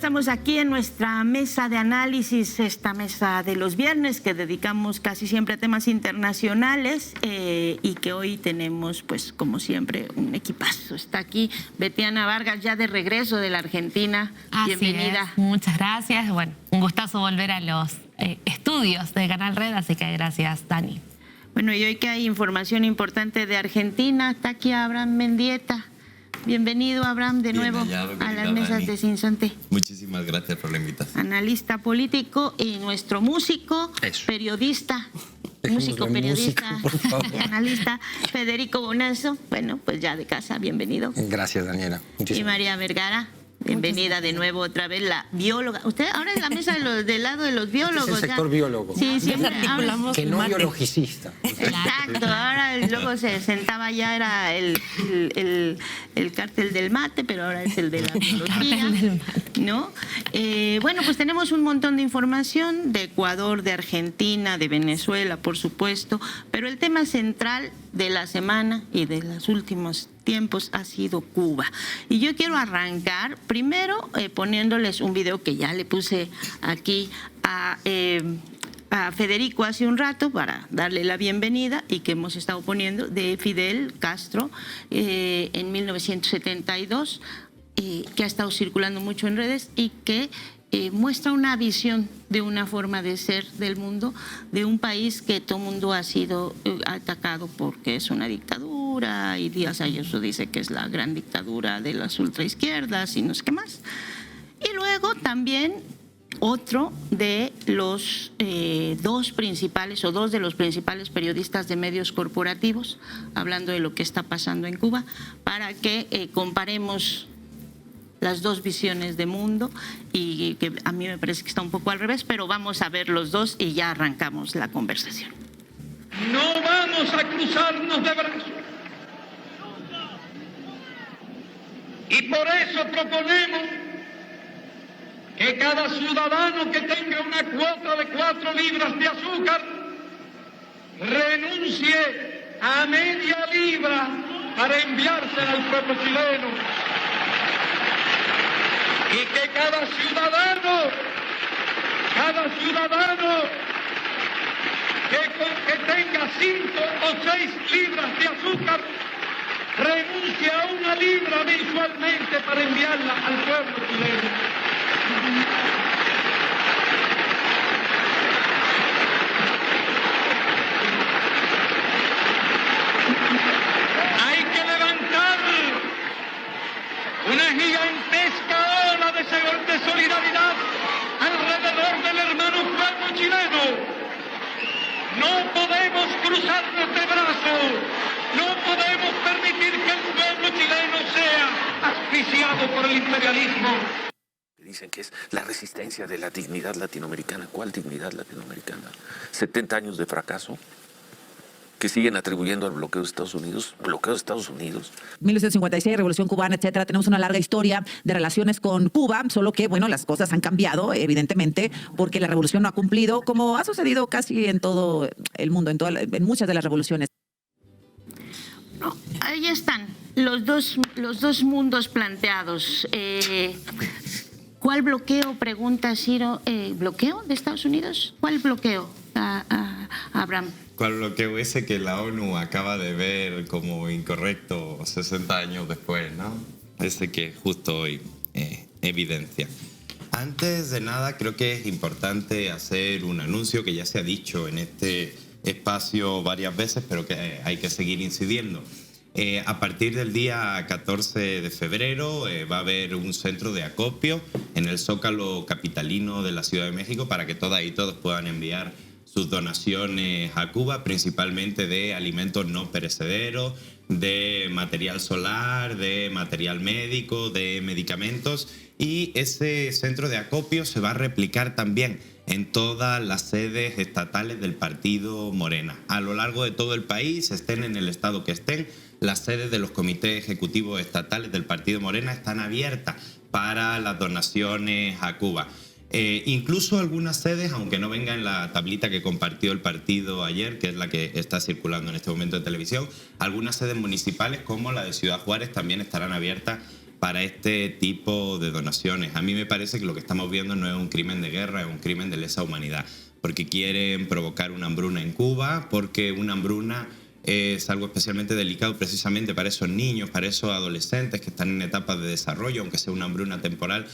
estamos aquí en nuestra mesa de análisis, esta mesa de los viernes que dedicamos casi siempre a temas internacionales y que hoy tenemos, pues como siempre, un equipazo. Está aquí Betiana Vargas, ya de regreso de la Argentina. Así bienvenida. Es. Muchas gracias. Bueno, un gustazo volver a los estudios de Canal Red, así que gracias, Dani. Bueno, y hoy que hay información importante de Argentina, está aquí Abraham Mendieta. Bienvenido, Abraham, de nuevo a las mesas Dani. de Sinsonte. Muchísimas gracias por la invitación. Analista político y nuestro músico, periodista, periodista y analista, Federico Bonazo. Bueno, pues ya de casa, bienvenido. Gracias, Daniela. Y María Vergara. Bienvenida de nuevo otra vez, la bióloga. Usted ahora es la mesa del lado de los biólogos. Es el sector biólogo. Sí, siempre. Que no biologicista. Exacto, ahora luego se sentaba ya, era el cártel del mate, pero ahora es el de la biología, ¿no? Bueno, pues tenemos un montón de información de Ecuador, de Argentina, de Venezuela, por supuesto, pero el tema central de la semana y de los últimos tiempos ha sido Cuba. Y yo quiero arrancar primero poniéndoles un video que ya le puse aquí a Federico hace un rato para darle la bienvenida y que hemos estado poniendo de Fidel Castro en 1972, que ha estado circulando mucho en redes y que muestra una visión de una forma de ser del mundo, de un país que todo el mundo ha sido atacado porque es una dictadura, y Díaz Ayuso dice que es la gran dictadura de las ultraizquierdas y no sé qué más. Y luego también otro de los dos de los principales periodistas de medios corporativos, hablando de lo que está pasando en Cuba, para que comparemos las dos visiones de mundo, y que a mí me parece que está un poco al revés, pero vamos a ver los dos y ya arrancamos la conversación. No vamos a cruzarnos de brazos. Y por eso proponemos que cada ciudadano que tenga una cuota de 4 libras de azúcar renuncie a media libra para enviársela al pueblo chileno. Y que cada ciudadano que tenga 5 o 6 libras de azúcar renuncie a 1 libra mensualmente para enviarla al pueblo chileno. Hay que levantar una gigantesca ola de solidaridad alrededor del hermano pueblo chileno. No podemos cruzarnos de brazos, no podemos permitir que el pueblo chileno sea asfixiado por el imperialismo. Dicen que es la resistencia de la dignidad latinoamericana. ¿Cuál dignidad latinoamericana? 70 años de fracaso que siguen atribuyendo al bloqueo de Estados Unidos. Bloqueo de Estados Unidos. 1956, Revolución Cubana, etcétera. Tenemos una larga historia de relaciones con Cuba, solo que, bueno, las cosas han cambiado, evidentemente, porque la revolución no ha cumplido, como ha sucedido casi en todo el mundo, en muchas de las revoluciones. No, ahí están los dos mundos planteados. ¿Cuál bloqueo? Pregunta Ciro. ¿Bloqueo de Estados Unidos? ¿Cuál bloqueo, Abraham? ¿Cuál bloqueo? Ese que la ONU acaba de ver como incorrecto 60 años después, ¿no? Ese que justo hoy evidencia. Antes de nada, creo que es importante hacer un anuncio que ya se ha dicho en este espacio varias veces, pero que hay que seguir incidiendo. A partir del día 14 de febrero va a haber un centro de acopio en el Zócalo capitalino de la Ciudad de México para que todas y todos puedan enviar sus donaciones a Cuba, principalmente de alimentos no perecederos, de material solar, de material médico, de medicamentos. Y ese centro de acopio se va a replicar también en todas las sedes estatales del partido Morena. A lo largo de todo el país, estén en el estado que estén, las sedes de los comités ejecutivos estatales del partido Morena están abiertas para las donaciones a Cuba. Incluso algunas sedes, aunque no venga en la tablita que compartió el partido ayer, que es la que está circulando en este momento en televisión, algunas sedes municipales como la de Ciudad Juárez también estarán abiertas para este tipo de donaciones. A mí me parece que lo que estamos viendo no es un crimen de guerra, es un crimen de lesa humanidad, porque quieren provocar una hambruna en Cuba, porque una hambruna es algo especialmente delicado precisamente para esos niños, para esos adolescentes que están en etapas de desarrollo, aunque sea una hambruna temporal,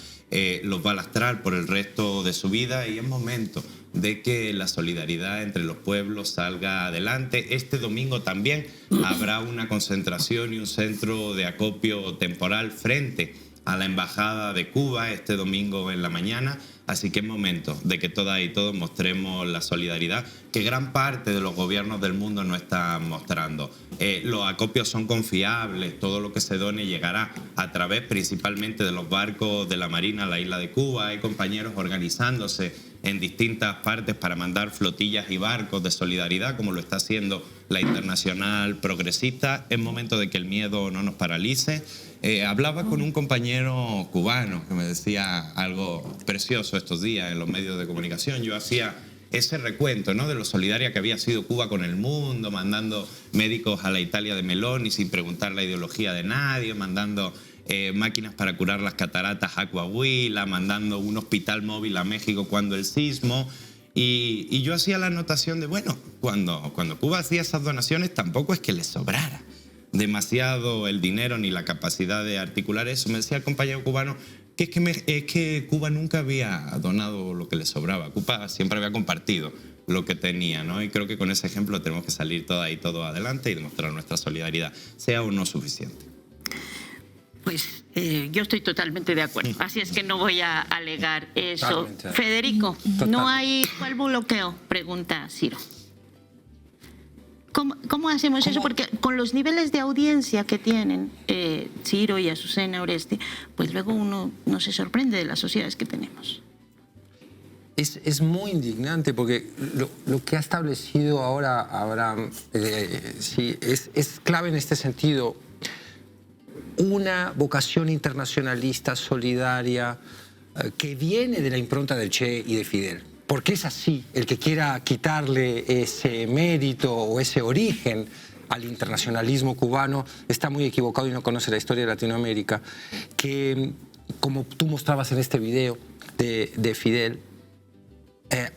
los va a lastrar por el resto de su vida, y es momento de que la solidaridad entre los pueblos salga adelante. Este domingo también habrá una concentración y un centro de acopio temporal frente a la Embajada de Cuba este domingo en la mañana, así que es momento de que todas y todos mostremos la solidaridad que gran parte de los gobiernos del mundo no están mostrando. Los acopios son confiables, todo lo que se done llegará a través principalmente de los barcos de la Marina a la isla de Cuba. Hay compañeros organizándose en distintas partes para mandar flotillas y barcos de solidaridad, como lo está haciendo la Internacional Progresista. Es momento de que el miedo no nos paralice. Hablaba con un compañero cubano que me decía algo precioso estos días en los medios de comunicación. Yo hacía ese recuento, ¿no?, de lo solidaria que había sido Cuba con el mundo, mandando médicos a la Italia de Meloni sin preguntar la ideología de nadie, mandando máquinas para curar las cataratas a Coahuila, mandando un hospital móvil a México cuando el sismo. Y yo hacía la anotación de, bueno, cuando Cuba hacía esas donaciones tampoco es que les sobrara demasiado el dinero ni la capacidad de articular eso. Me decía el compañero cubano que es que Cuba nunca había donado lo que le sobraba. Cuba siempre había compartido lo que tenía, ¿no? Y creo que con ese ejemplo tenemos que salir todas y todos adelante y demostrar nuestra solidaridad, sea o no suficiente. Pues yo estoy totalmente de acuerdo, así es que no voy a alegar eso. Totalmente. Federico, ¿no hay cuál bloqueo? Pregunta Ciro. ¿Cómo hacemos eso? Porque con los niveles de audiencia que tienen Ciro y Azucena Oresti, pues luego uno no se sorprende de las sociedades que tenemos. Es muy indignante porque lo que ha establecido ahora Abraham sí, es clave en este sentido. Una vocación internacionalista, solidaria, que viene de la impronta del Che y de Fidel. Porque es así, el que quiera quitarle ese mérito o ese origen al internacionalismo cubano está muy equivocado y no conoce la historia de Latinoamérica, que como tú mostrabas en este video de Fidel,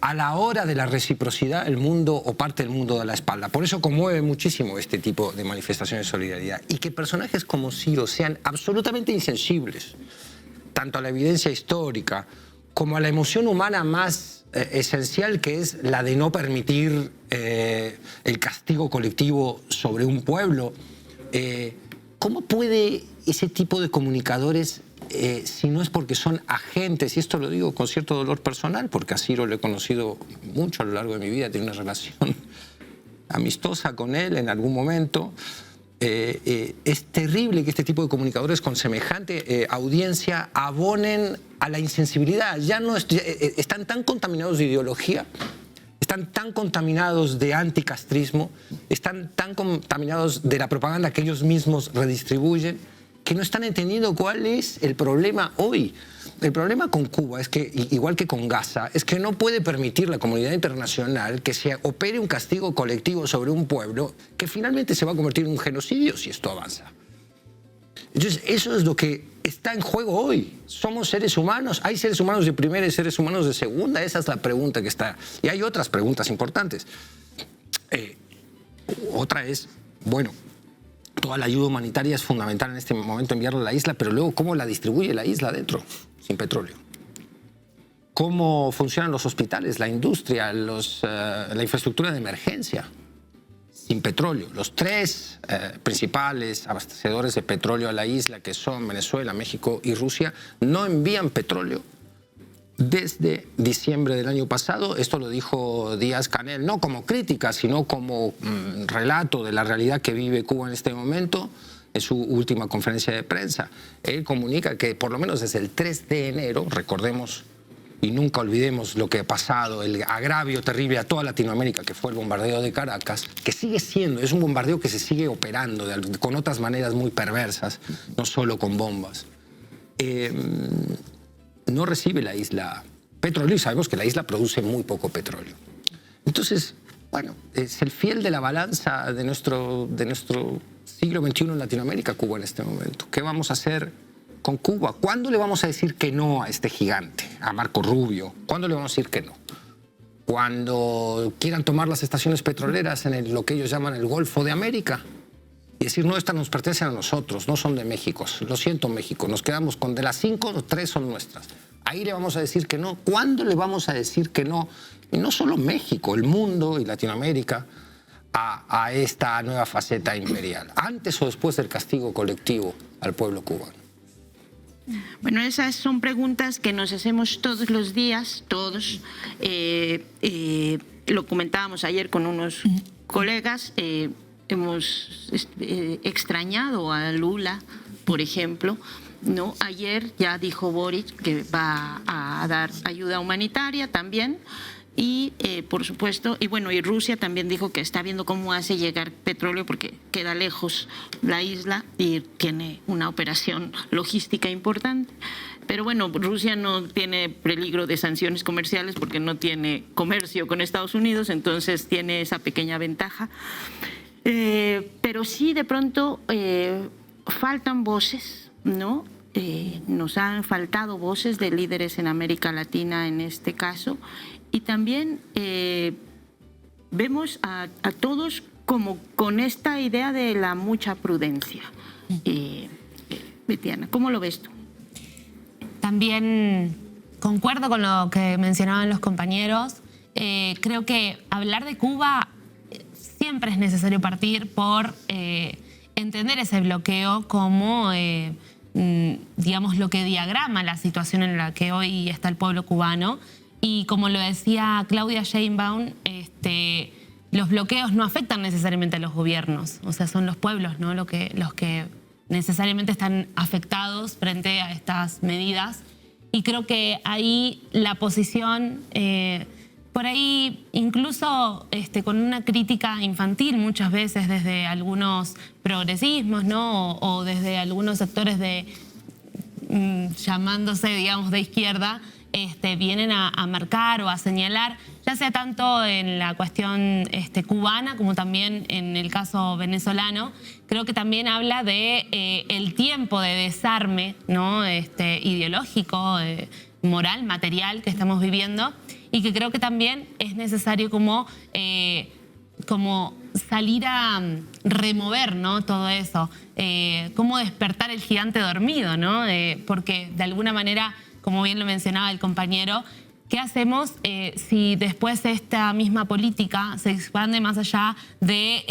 a la hora de la reciprocidad el mundo o parte del mundo da la espalda. Por eso conmueve muchísimo este tipo de manifestaciones de solidaridad. Y que personajes como Ciro sean absolutamente insensibles, tanto a la evidencia histórica como a la emoción humana más esencial, que es la de no permitir el castigo colectivo sobre un pueblo. ¿Cómo puede ese tipo de comunicadores, si no es porque son agentes, y esto lo digo con cierto dolor personal, porque a Ciro lo he conocido mucho a lo largo de mi vida, tengo una relación amistosa con él en algún momento, es terrible que este tipo de comunicadores con semejante audiencia abonen a la insensibilidad. Ya no están tan contaminados de ideología, están tan contaminados de anticastrismo, están tan contaminados de la propaganda que ellos mismos redistribuyen, que no están entendiendo cuál es el problema hoy. El problema con Cuba es que, igual que con Gaza, es que no puede permitir la comunidad internacional que se opere un castigo colectivo sobre un pueblo que finalmente se va a convertir en un genocidio si esto avanza. Entonces, eso es lo que está en juego hoy. ¿Somos seres humanos? ¿Hay seres humanos de primera y seres humanos de segunda? Esa es la pregunta que está. Y hay otras preguntas importantes. Otra es, bueno, toda la ayuda humanitaria es fundamental en este momento enviarla a la isla, pero luego, ¿cómo la distribuye la isla adentro, sin petróleo? ¿Cómo funcionan los hospitales, la industria, la infraestructura de emergencia sin petróleo? Los tres principales abastecedores de petróleo a la isla, que son Venezuela, México y Rusia, no envían petróleo desde diciembre del año pasado. Esto lo dijo Díaz-Canel, no como crítica, sino como relato de la realidad que vive Cuba en este momento, en su última conferencia de prensa. Él comunica que por lo menos desde el 3 de enero, recordemos y nunca olvidemos lo que ha pasado, el agravio terrible a toda Latinoamérica, que fue el bombardeo de Caracas, que sigue siendo, es un bombardeo que se sigue operando con otras maneras muy perversas, no solo con bombas. No recibe la isla petróleo y sabemos que la isla produce muy poco petróleo. Entonces, bueno, es el fiel de la balanza de nuestro siglo XXI en Latinoamérica, Cuba en este momento. ¿Qué vamos a hacer con Cuba. ¿Cuándo le vamos a decir que no a este gigante, a Marco Rubio? ¿Cuándo le vamos a decir que no? Cuando quieran tomar las estaciones petroleras en lo que ellos llaman el Golfo de América y decir, no, estas nos pertenecen a nosotros, no son de México. Lo siento, México, nos quedamos con de las 5, 3 son nuestras. Ahí le vamos a decir que no. ¿Cuándo le vamos a decir que no? Y no solo México, el mundo y Latinoamérica a esta nueva faceta imperial. ¿Antes o después del castigo colectivo al pueblo cubano? Bueno, esas son preguntas que nos hacemos todos los días, todos. Lo comentábamos ayer con unos colegas. Hemos extrañado a Lula, por ejemplo, ¿no? Ayer ya dijo Boric que va a dar ayuda humanitaria también. Y, por supuesto, y Rusia también dijo que está viendo cómo hace llegar petróleo porque queda lejos la isla y tiene una operación logística importante. Pero bueno, Rusia no tiene peligro de sanciones comerciales porque no tiene comercio con Estados Unidos, entonces tiene esa pequeña ventaja. Pero sí, de pronto, faltan voces, ¿no? Nos han faltado voces de líderes en América Latina en este caso. Y también vemos a todos como con esta idea de la mucha prudencia. Betiana, ¿cómo lo ves tú? También concuerdo con lo que mencionaban los compañeros. Creo que hablar de Cuba siempre es necesario partir por entender ese bloqueo como, digamos, lo que diagrama la situación en la que hoy está el pueblo cubano. Y como lo decía Claudia Sheinbaum, los bloqueos no afectan necesariamente a los gobiernos, o sea, son los pueblos, ¿no? los que necesariamente están afectados frente a estas medidas. Y creo que ahí la posición, por ahí incluso con una crítica infantil muchas veces desde algunos progresismos, ¿no? o desde algunos sectores llamándose, digamos, de izquierda, vienen a marcar o a señalar, ya sea tanto en la cuestión cubana como también en el caso venezolano. Creo que también habla de el tiempo de desarme, ¿no? Ideológico, moral, material que estamos viviendo, y que creo que también es necesario como salir a remover, ¿no? Todo eso, cómo despertar el gigante dormido, ¿no? Porque de alguna manera, como bien lo mencionaba el compañero, ¿qué hacemos si después esta misma política se expande más allá de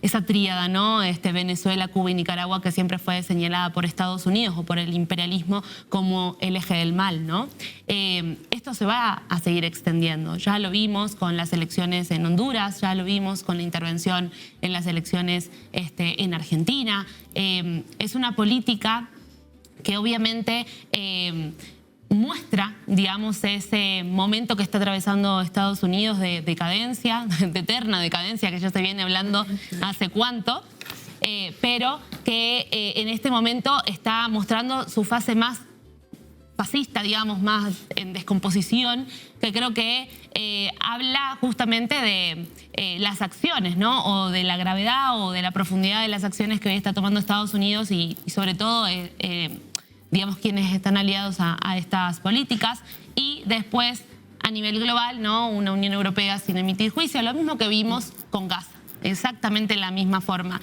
esa tríada, ¿no? Venezuela, Cuba y Nicaragua, que siempre fue señalada por Estados Unidos o por el imperialismo como el eje del mal, ¿no? Esto se va a seguir extendiendo. Ya lo vimos con las elecciones en Honduras, ya lo vimos con la intervención en las elecciones en Argentina. Es una política que obviamente muestra, digamos, ese momento que está atravesando Estados Unidos de decadencia, de eterna decadencia, que ya se viene hablando hace cuánto, pero que en este momento está mostrando su fase más fascista, digamos, más en descomposición, que creo que habla justamente de las acciones, ¿no? O de la gravedad o de la profundidad de las acciones que hoy está tomando Estados Unidos y sobre todo digamos, quienes están aliados a estas políticas. Y después, a nivel global, ¿no? Una Unión Europea sin emitir juicio, lo mismo que vimos con Gaza, exactamente la misma forma.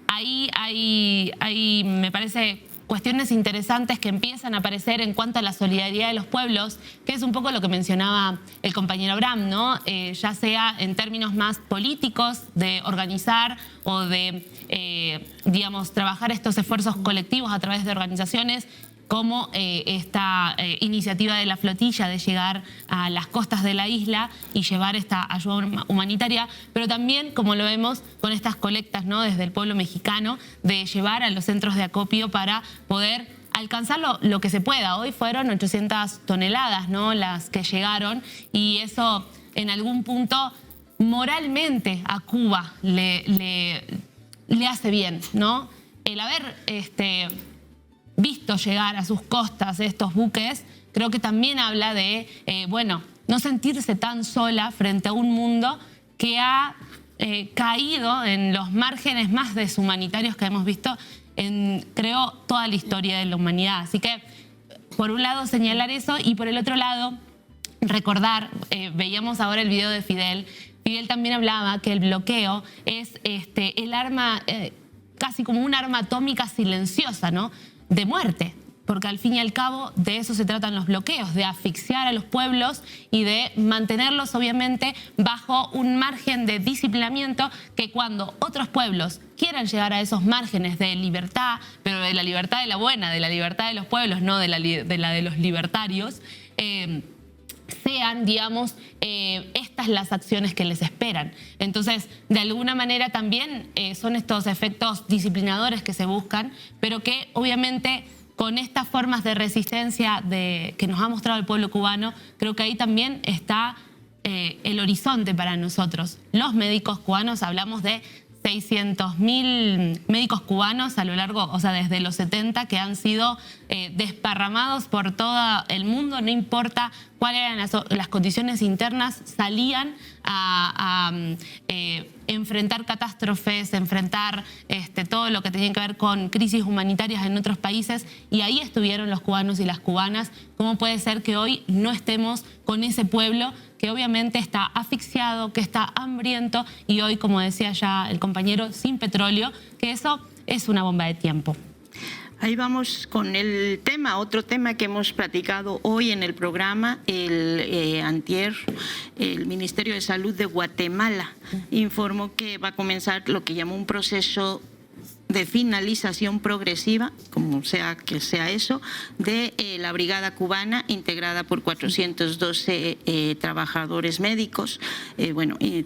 Ahí hay, me parece, cuestiones interesantes que empiezan a aparecer en cuanto a la solidaridad de los pueblos, que es un poco lo que mencionaba el compañero Abraham, ¿no? Ya sea en términos más políticos, de organizar o de, digamos, trabajar estos esfuerzos colectivos a través de organizaciones, como esta iniciativa de la flotilla de llegar a las costas de la isla y llevar esta ayuda humanitaria, pero también, como lo vemos con estas colectas, ¿no? Desde el pueblo mexicano, de llevar a los centros de acopio para poder alcanzar lo que se pueda. Hoy fueron 800 toneladas, ¿no? Las que llegaron, y eso en algún punto moralmente a Cuba le hace bien, ¿no? El haber visto llegar a sus costas estos buques, creo que también habla de, bueno, no sentirse tan sola frente a un mundo que ha caído en los márgenes más deshumanitarios que hemos visto en, creo, toda la historia de la humanidad. Así que, por un lado, señalar eso y por el otro lado, recordar, veíamos ahora el video de Fidel. Fidel también hablaba que el bloqueo es el arma, casi como un arma atómica silenciosa, ¿no? De muerte. Porque al fin y al cabo de eso se tratan los bloqueos, de asfixiar a los pueblos y de mantenerlos obviamente bajo un margen de disciplinamiento que cuando otros pueblos quieran llegar a esos márgenes de libertad, pero de la libertad de la buena, de la libertad de los pueblos, no de la de los libertarios, sean, digamos, estas las acciones que les esperan. Entonces, de alguna manera también son estos efectos disciplinadores que se buscan, pero que obviamente con estas formas de resistencia que nos ha mostrado el pueblo cubano, creo que ahí también está el horizonte para nosotros. Los médicos cubanos, hablamos de 600.000 médicos cubanos a lo largo, o sea, desde los 70, que han sido desparramados por todo el mundo, no importa cuáles eran las condiciones internas, salían a enfrentar catástrofes, enfrentar todo lo que tenía que ver con crisis humanitarias en otros países, y ahí estuvieron los cubanos y las cubanas. ¿Cómo puede ser que hoy no estemos con ese pueblo que obviamente está asfixiado, que está hambriento y hoy, como decía ya el compañero, sin petróleo, que eso es una bomba de tiempo? Ahí vamos con el tema, otro tema que hemos platicado hoy en el programa, antier, el Ministerio de Salud de Guatemala informó que va a comenzar lo que llamó un proceso de finalización progresiva, como sea que sea eso, de la Brigada Cubana, integrada por 412 trabajadores médicos,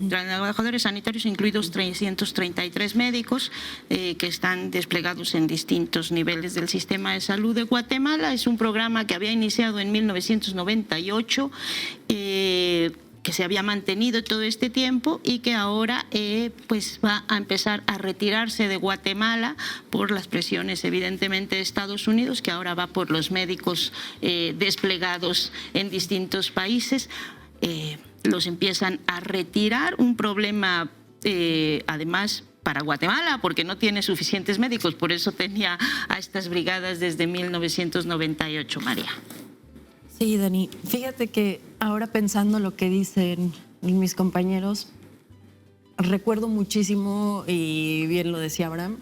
trabajadores sanitarios, incluidos 333 médicos, que están desplegados en distintos niveles del sistema de salud de Guatemala. Es un programa que había iniciado en 1998, que se había mantenido todo este tiempo y que ahora pues va a empezar a retirarse de Guatemala por las presiones evidentemente de Estados Unidos, que ahora va por los médicos desplegados en distintos países. Los empiezan a retirar, un problema además para Guatemala, porque no tiene suficientes médicos, por eso tenía a estas brigadas desde 1998, María. Sí, Dani, fíjate que ahora pensando lo que dicen mis compañeros, recuerdo muchísimo, y bien lo decía Abraham,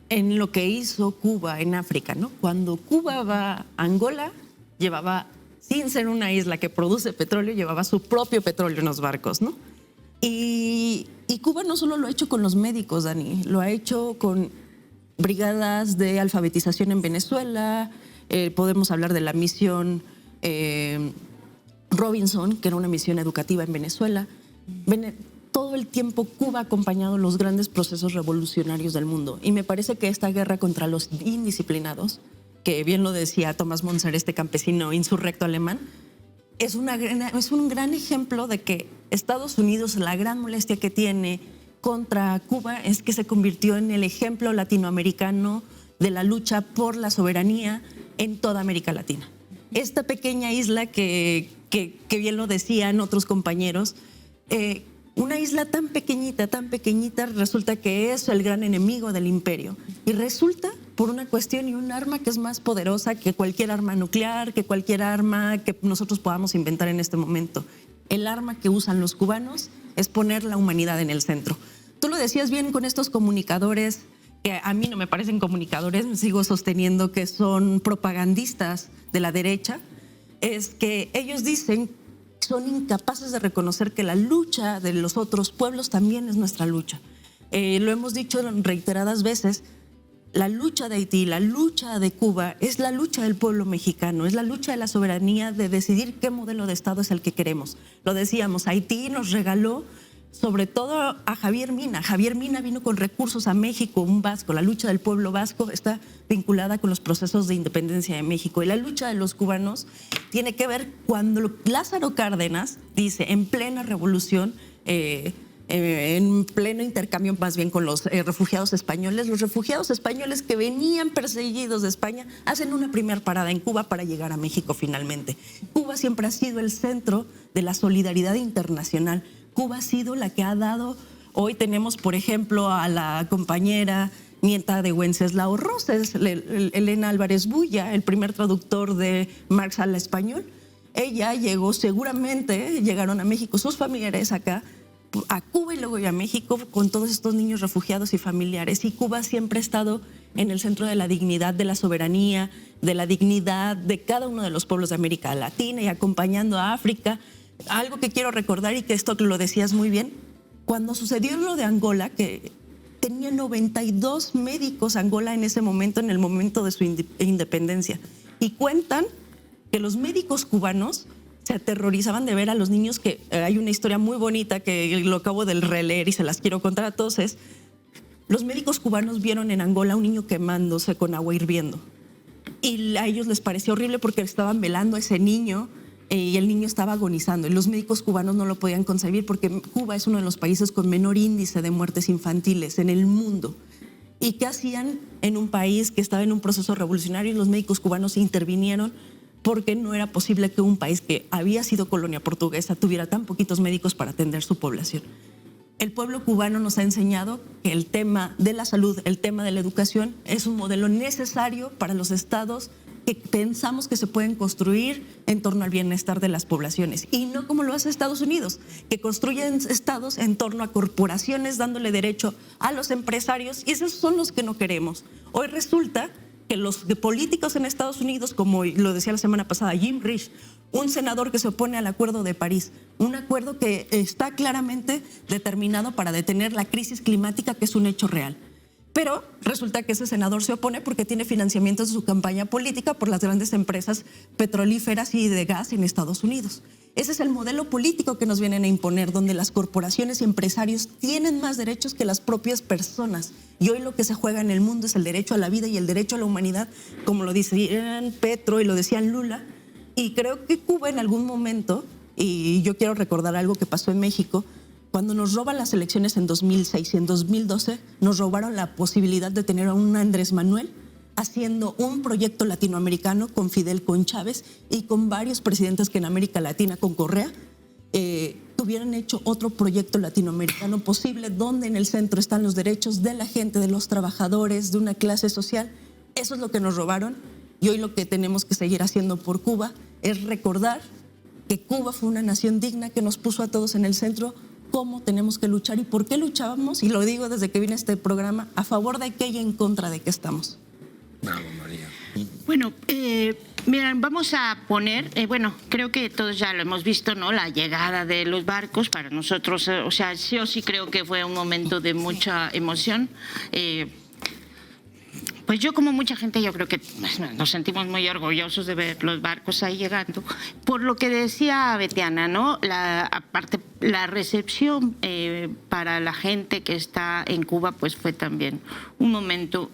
en lo que hizo Cuba en África, ¿no? Cuando Cuba va a Angola, llevaba, sin ser una isla que produce petróleo, llevaba su propio petróleo en los barcos, ¿no? Y Cuba no solo lo ha hecho con los médicos, Dani, lo ha hecho con brigadas de alfabetización en Venezuela. Podemos hablar de la misión Robinson, que era una misión educativa en Venezuela. Todo el tiempo Cuba ha acompañado los grandes procesos revolucionarios del mundo. Y me parece que esta guerra contra los indisciplinados, que bien lo decía Thomas Monser, este campesino insurrecto alemán, es un gran ejemplo de que Estados Unidos, la gran molestia que tiene contra Cuba es que se convirtió en el ejemplo latinoamericano de la lucha por la soberanía en toda América Latina. Esta pequeña isla que bien lo decían otros compañeros, una isla tan pequeñita, resulta que es el gran enemigo del imperio. Y resulta por una cuestión y un arma que es más poderosa que cualquier arma nuclear, que cualquier arma que nosotros podamos inventar en este momento. El arma que usan los cubanos es poner la humanidad en el centro. Tú lo decías bien con estos comunicadores, que a mí no me parecen comunicadores, me sigo sosteniendo que son propagandistas de la derecha, es que ellos dicen, son incapaces de reconocer que la lucha de los otros pueblos también es nuestra lucha. Lo hemos dicho reiteradas veces, la lucha de Haití, la lucha de Cuba es la lucha del pueblo mexicano, es la lucha de la soberanía de decidir qué modelo de Estado es el que queremos. Lo decíamos, Haití nos regaló sobre todo a Javier Mina. Javier Mina vino con recursos a México, un vasco. La lucha del pueblo vasco está vinculada con los procesos de independencia de México. Y la lucha de los cubanos tiene que ver cuando Lázaro Cárdenas dice, en plena revolución, en pleno intercambio más bien con los refugiados españoles que venían perseguidos de España, hacen una primera parada en Cuba para llegar a México finalmente. Cuba siempre ha sido el centro de la solidaridad internacional. Cuba ha sido la que ha dado, hoy tenemos por ejemplo a la compañera nieta de Wenceslao Roses, Elena Álvarez Bulla, el primer traductor de Marx al español. Ella llegó, seguramente llegaron a México sus familiares acá, a Cuba y luego a México con todos estos niños refugiados y familiares. Y Cuba siempre ha estado en el centro de la dignidad, de la soberanía, de la dignidad de cada uno de los pueblos de América Latina y acompañando a África. Algo que quiero recordar y que esto lo decías muy bien, cuando sucedió lo de Angola, que tenía 92 médicos Angola en ese momento, en el momento de su independencia, y cuentan que los médicos cubanos se aterrorizaban de ver a los niños, que hay una historia muy bonita que lo acabo de releer y se las quiero contar a todos, es los médicos cubanos vieron en Angola a un niño quemándose con agua hirviendo y a ellos les pareció horrible porque estaban velando a ese niño y el niño estaba agonizando y los médicos cubanos no lo podían concebir porque Cuba es uno de los países con menor índice de muertes infantiles en el mundo. ¿Y qué hacían en un país que estaba en un proceso revolucionario? Y los médicos cubanos intervinieron porque no era posible que un país que había sido colonia portuguesa tuviera tan poquitos médicos para atender su población. El pueblo cubano nos ha enseñado que el tema de la salud, el tema de la educación es un modelo necesario para los estados que pensamos que se pueden construir en torno al bienestar de las poblaciones y no como lo hace Estados Unidos, que construyen estados en torno a corporaciones dándole derecho a los empresarios y esos son los que no queremos. Hoy resulta que los políticos en Estados Unidos, como lo decía la semana pasada Jim Risch, un senador que se opone al Acuerdo de París, un acuerdo que está claramente determinado para detener la crisis climática, que es un hecho real. Pero resulta que ese senador se opone porque tiene financiamientos de su campaña política por las grandes empresas petrolíferas y de gas en Estados Unidos. Ese es el modelo político que nos vienen a imponer, donde las corporaciones y empresarios tienen más derechos que las propias personas. Y hoy lo que se juega en el mundo es el derecho a la vida y el derecho a la humanidad, como lo decían Petro y lo decían Lula. Y creo que Cuba en algún momento, y yo quiero recordar algo que pasó en México, cuando nos roban las elecciones en 2006 y en 2012, nos robaron la posibilidad de tener a un Andrés Manuel haciendo un proyecto latinoamericano con Fidel, con Chávez y con varios presidentes que en América Latina, con Correa, hubieran hecho otro proyecto latinoamericano posible, donde en el centro están los derechos de la gente, de los trabajadores, de una clase social. Eso es lo que nos robaron y hoy lo que tenemos que seguir haciendo por Cuba es recordar que Cuba fue una nación digna que nos puso a todos en el centro, cómo tenemos que luchar y por qué luchábamos, y lo digo desde que vine a este programa, a favor de qué y en contra de qué estamos. Bravo, María. Bueno, miren, vamos a poner, bueno, creo que todos ya lo hemos visto, ¿no? La llegada de los barcos para nosotros, o sea, yo sí creo que fue un momento de mucha emoción. Pues yo, como mucha gente, yo creo que nos sentimos muy orgullosos de ver los barcos ahí llegando. Por lo que decía Betiana, ¿no? Aparte, la recepción para la gente que está en Cuba, pues fue también un momento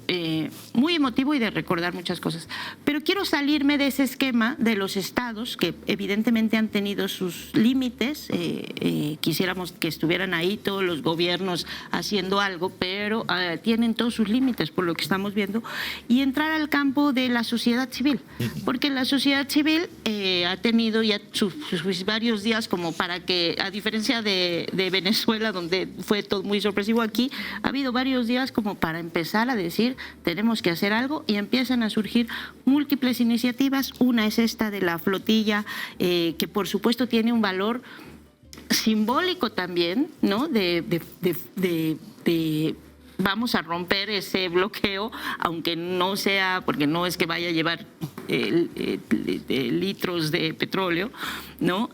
muy emotivo y de recordar muchas cosas. Pero quiero salirme de ese esquema de los estados, que evidentemente han tenido sus límites. Quisiéramos que estuvieran ahí todos los gobiernos haciendo algo, pero tienen todos sus límites por lo que estamos viendo, y entrar al campo de la sociedad civil, porque la sociedad civil ha tenido ya sus varios días como para que, a diferencia de Venezuela, donde fue todo muy sorpresivo, aquí ha habido varios días como para empezar a decir tenemos que hacer algo, y empiezan a surgir múltiples iniciativas. Una es esta de la flotilla, que por supuesto tiene un valor simbólico también, ¿no? Vamos a romper ese bloqueo, aunque no sea, porque no es que vaya a llevar litros de petróleo, ¿no?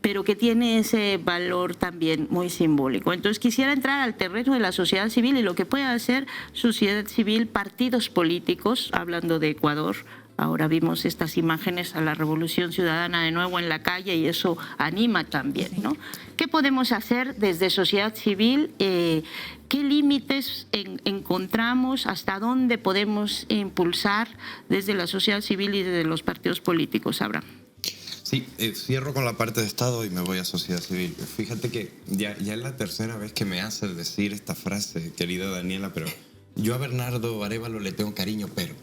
Pero que tiene ese valor también muy simbólico. Entonces quisiera entrar al terreno de la sociedad civil y lo que puede hacer sociedad civil, partidos políticos, hablando de Ecuador. Ahora vimos estas imágenes a la Revolución Ciudadana de nuevo en la calle y eso anima también, ¿no? ¿Qué podemos hacer desde sociedad civil? ¿Qué límites encontramos? ¿Hasta dónde podemos impulsar desde la sociedad civil y desde los partidos políticos, Abraham? Sí, cierro con la parte de Estado y me voy a sociedad civil. Fíjate que ya es la tercera vez que me hace decir esta frase, querida Daniela, pero yo a Bernardo Arévalo le tengo cariño, pero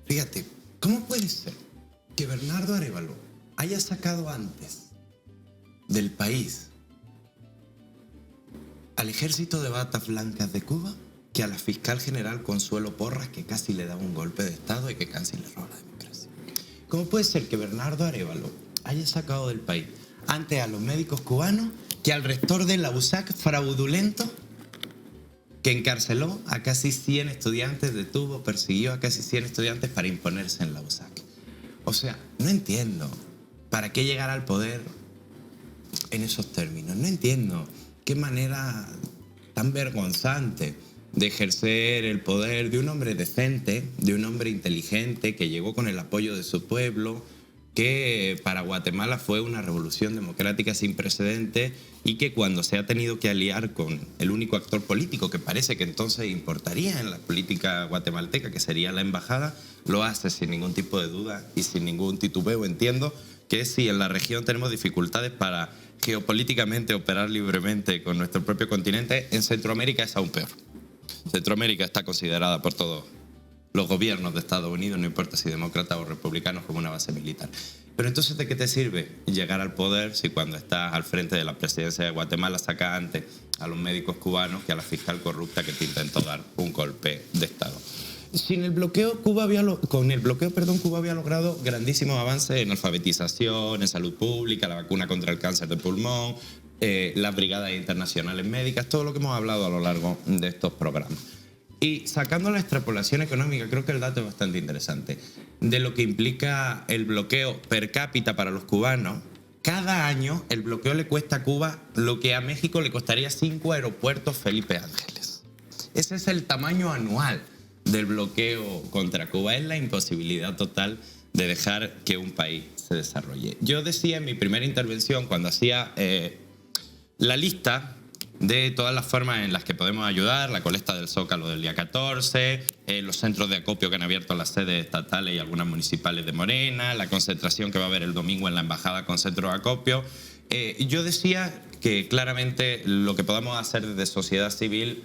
fíjate, ¿cómo puede ser que Bernardo Arévalo haya sacado antes del país al ejército de batas blancas de Cuba que a la fiscal general Consuelo Porras, que casi le da un golpe de Estado y que casi le roba la democracia. ¿Cómo puede ser que Bernardo Arévalo haya sacado del país antes a los médicos cubanos que al rector de la USAC fraudulento, que encarceló a casi 100 estudiantes, detuvo, persiguió a casi 100 estudiantes para imponerse en la USAC? O sea, no entiendo para qué llegar al poder en esos términos. No entiendo qué manera tan vergonzante de ejercer el poder de un hombre decente, de un hombre inteligente que llegó con el apoyo de su pueblo, que para Guatemala fue una revolución democrática sin precedentes y que cuando se ha tenido que aliar con el único actor político que parece que entonces importaría en la política guatemalteca, que sería la embajada, lo hace sin ningún tipo de duda y sin ningún titubeo. Entiendo que si en la región tenemos dificultades para geopolíticamente operar libremente con nuestro propio continente, en Centroamérica es aún peor. Centroamérica está considerada por todos los gobiernos de Estados Unidos, no importa si demócratas o republicanos, como una base militar. Pero entonces, ¿de qué te sirve llegar al poder si cuando estás al frente de la presidencia de Guatemala sacas antes a los médicos cubanos que a la fiscal corrupta que te intentó dar un golpe de Estado? Con el bloqueo, Cuba había logrado grandísimos avances en alfabetización, en salud pública, la vacuna contra el cáncer de pulmón, las brigadas internacionales médicas, todo lo que hemos hablado a lo largo de estos programas. Y sacando la extrapolación económica, creo que el dato es bastante interesante, de lo que implica el bloqueo per cápita para los cubanos. Cada año el bloqueo le cuesta a Cuba lo que a México le costaría 5 aeropuertos Felipe Ángeles. Ese es el tamaño anual del bloqueo contra Cuba. Es la imposibilidad total de dejar que un país se desarrolle. Yo decía en mi primera intervención, cuando hacía la lista de todas las formas en las que podemos ayudar, la colecta del Zócalo del día 14, los centros de acopio que han abierto las sedes estatales y algunas municipales de Morena, la concentración que va a haber el domingo en la embajada con centros de acopio. Yo decía que claramente lo que podamos hacer desde sociedad civil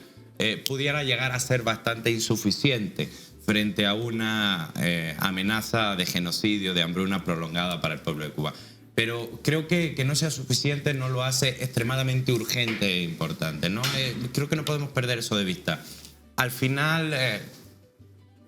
pudiera llegar a ser bastante insuficiente frente a una amenaza de genocidio, de hambruna prolongada para el pueblo de Cuba. Pero creo que no sea suficiente no lo hace extremadamente urgente e importante, ¿no? Creo que no podemos perder eso de vista. Al final,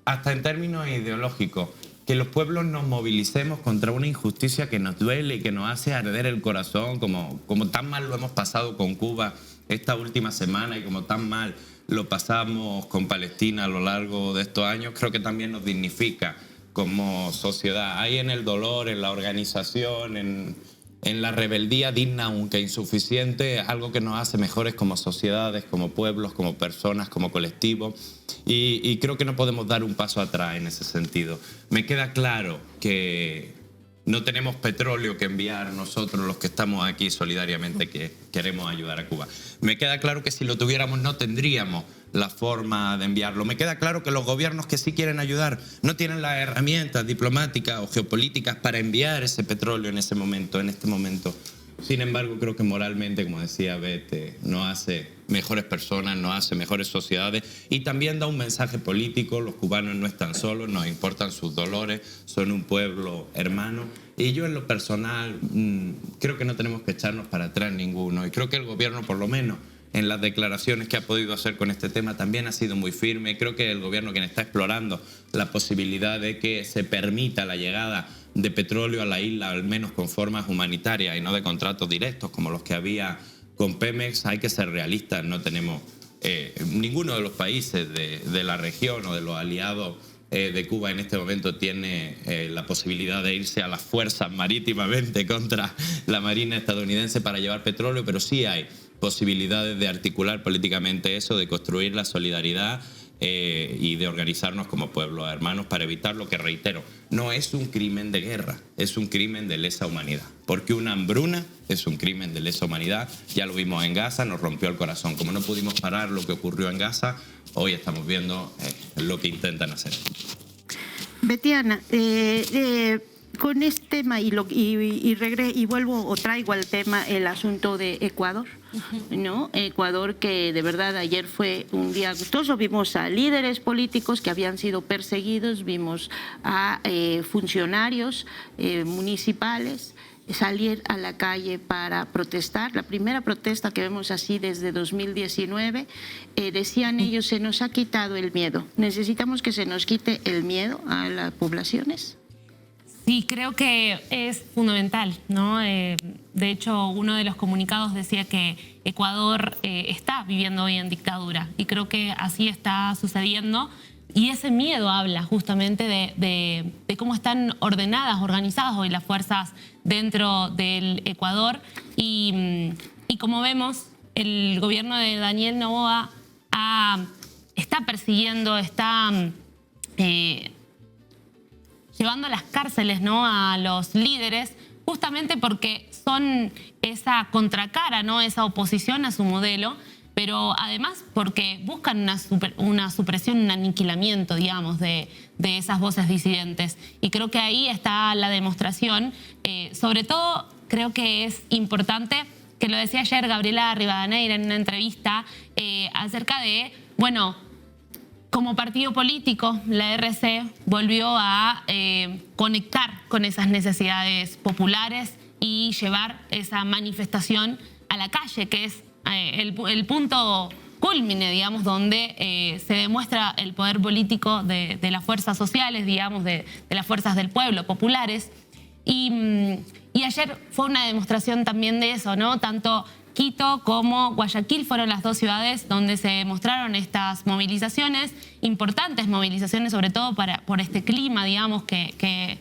hasta en términos ideológicos, que los pueblos nos movilicemos contra una injusticia que nos duele y que nos hace arder el corazón, como tan mal lo hemos pasado con Cuba esta última semana y como tan mal lo pasamos con Palestina a lo largo de estos años, creo que también nos dignifica como sociedad. Hay en el dolor, en la organización, en la rebeldía digna aunque insuficiente, algo que nos hace mejores como sociedades, como pueblos, como personas, como colectivos. Y creo que no podemos dar un paso atrás en ese sentido. Me queda claro que no tenemos petróleo que enviar nosotros los que estamos aquí solidariamente que queremos ayudar a Cuba. Me queda claro que si lo tuviéramos no tendríamos la forma de enviarlo. Me queda claro que los gobiernos que sí quieren ayudar no tienen las herramientas diplomáticas o geopolíticas para enviar ese petróleo en ese momento, en este momento. Sin embargo, creo que moralmente, como decía Beth, nos hace mejores personas, nos hace mejores sociedades y también da un mensaje político. Los cubanos no están solos, nos importan sus dolores, son un pueblo hermano. Y yo en lo personal creo que no tenemos que echarnos para atrás ninguno. Y creo que el gobierno, por lo menos, en las declaraciones que ha podido hacer con este tema también ha sido muy firme. Creo que el gobierno quien está explorando la posibilidad de que se permita la llegada de petróleo a la isla, al menos con formas humanitarias y no de contratos directos como los que había con Pemex. Hay que ser realistas, no tenemos ninguno de los países de la región o de los aliados de Cuba en este momento tiene la posibilidad de irse a las fuerzas marítimamente contra la Marina estadounidense para llevar petróleo, pero sí hay posibilidades de articular políticamente eso, de construir la solidaridad y de organizarnos como pueblos hermanos para evitar lo que, reitero, no es un crimen de guerra, es un crimen de lesa humanidad. Porque una hambruna es un crimen de lesa humanidad. Ya lo vimos en Gaza, nos rompió el corazón. Como no pudimos parar lo que ocurrió en Gaza, hoy estamos viendo lo que intentan hacer. Betiana, con este tema y vuelvo o traigo al tema el asunto de Ecuador, ¿no? Ecuador, que de verdad ayer fue un día gustoso. Vimos a líderes políticos que habían sido perseguidos, vimos a funcionarios municipales salir a la calle para protestar. La primera protesta que vemos así desde 2019, decían ellos, se nos ha quitado el miedo. Necesitamos que se nos quite el miedo a las poblaciones. Sí, creo que es fundamental, ¿no? De hecho, uno de los comunicados decía que Ecuador está viviendo hoy en dictadura y creo que así está sucediendo. Y ese miedo habla justamente de cómo están ordenadas, organizadas hoy las fuerzas dentro del Ecuador. Y como vemos, el gobierno de Daniel Noboa está persiguiendo, está llevando a las cárceles, ¿no?, a los líderes, justamente porque son esa contracara, ¿no?, esa oposición a su modelo, pero además porque buscan una supresión, un aniquilamiento, digamos, de esas voces disidentes. Y creo que ahí está la demostración. Sobre todo, creo que es importante, que lo decía ayer Gabriela Rivadeneira en una entrevista, acerca de, bueno, como partido político, la RC volvió a conectar con esas necesidades populares y llevar esa manifestación a la calle, que es el punto cúlmine, digamos, donde se demuestra el poder político de las fuerzas sociales, digamos, de las fuerzas del pueblo, populares. Y ayer fue una demostración también de eso, ¿no? Tanto Quito como Guayaquil fueron las dos ciudades donde se mostraron estas movilizaciones, importantes movilizaciones, sobre todo por este clima, digamos, que